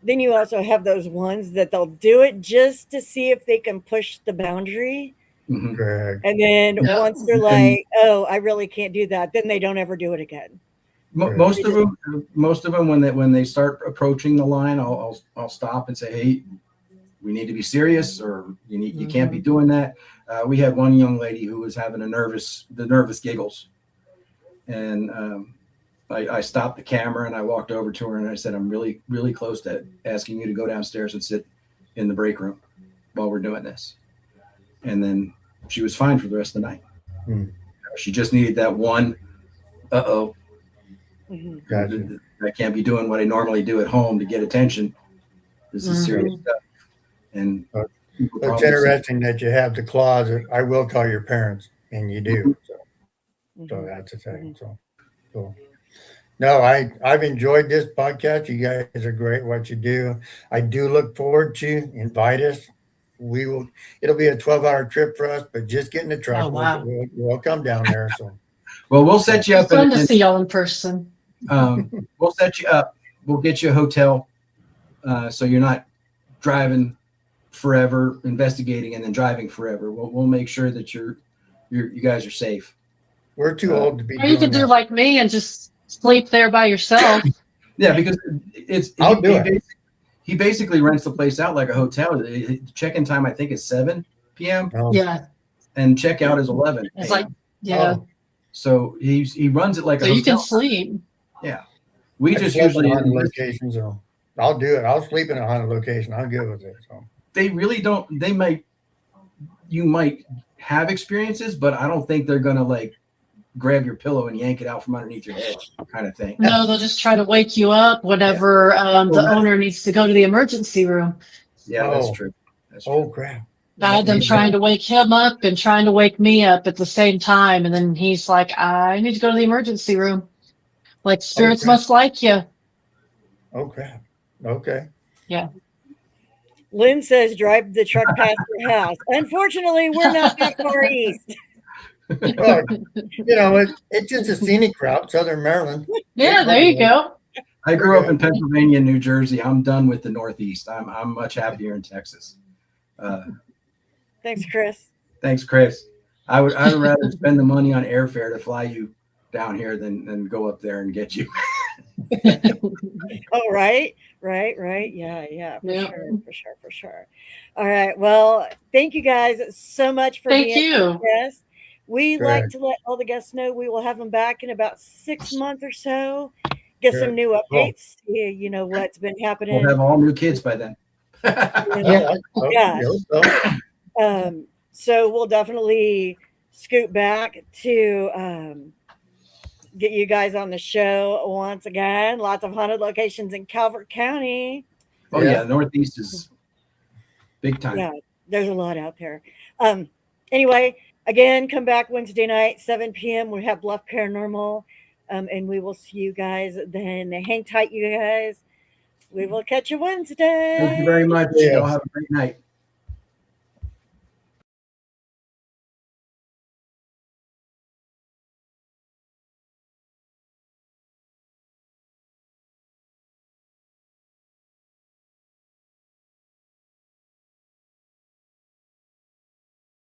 then you also have those ones that they'll do it just to see if they can push the boundary. mhm. Correct. And then Yep. once they're like, oh, I really can't do that, then they don't ever do it again. Most of them, when they start approaching the line, I'll stop and say, hey, we need to be serious, or you can't be doing that. We had one young lady who was having the nervous giggles, and I stopped the camera and I walked over to her and I said, I'm really, really close to asking you to go downstairs and sit in the break room while we're doing this. And then she was fine for the rest of the night. She just needed that one, Mhm. Gotcha. I can't be doing what I normally do at home to get attention. This is serious stuff. And It's interesting that you have the clause that I will call your parents, and you do. So that's the thing. So cool. No, I've enjoyed this podcast. You guys are great what you do. I do look forward to invite us. It'll be a 12-hour trip for us, but just get in the truck. Oh, wow. We'll come down there. So well, we'll set you up. It's fun to see y'all in person. We'll set you up. We'll get you a hotel, so you're not driving forever, investigating, and then driving forever. We'll make sure that you guys are safe. we're too old to be. Or you could do like me and just sleep there by yourself. Yeah, because I'll do it. He basically rents the place out like a hotel. The check-in time I think is 7 p.m. Oh, Yeah. and checkout is 11. It's like, yeah. Oh. So he runs it like So a you hotel. can sleep. We I just slept in usually a haunted location, so I'll do it. I'll sleep in a haunted location. I'm good with it. So they really don't. You might have experiences, but I don't think they're gonna like grab your pillow and yank it out from underneath your head, kind of thing. No, they'll just try to wake you up whenever the owner needs to go to the emergency room. Yeah, that's Oh. true. That's true. oh crap. I had them trying to wake him up and trying to wake me up at the same time. And then he's like, I need to go to the emergency room. Like, spirits Okay. must like you. Oh crap. Okay. Lynn says, drive the truck past your house. Unfortunately, we're not that far east. Well, it's just a scenic route, Southern Maryland. Yeah, there you go. I grew up in Pennsylvania and New Jersey. I'm done with the Northeast. I'm much happier in Texas. Thanks, Chris. Thanks, Chris. I'd rather spend the money on airfare to fly you down here than go up there and get you. Oh, right. Yeah, for Yeah. sure, for sure. All right. Well, thank you guys so much for Thank being you. guests. We Sure. like to let all the guests know we will have them back in about 6 months or so. Get Sure. some new Cool. updates. You know what's been happening. We'll have all new kids by then. Yeah. Yeah. So, So we'll definitely scoot back to get you guys on the show once again. Lots of haunted locations in Calvert County. Oh yeah, Northeast is big time. Yeah, there's a lot out there. Anyway, again, come back Wednesday night, 7 p.m. We have Bluff Paranormal, and we will see you guys then. Hang tight, you guys. We will catch you Wednesday. Thank you very much. Yeah. Y'all have a great night.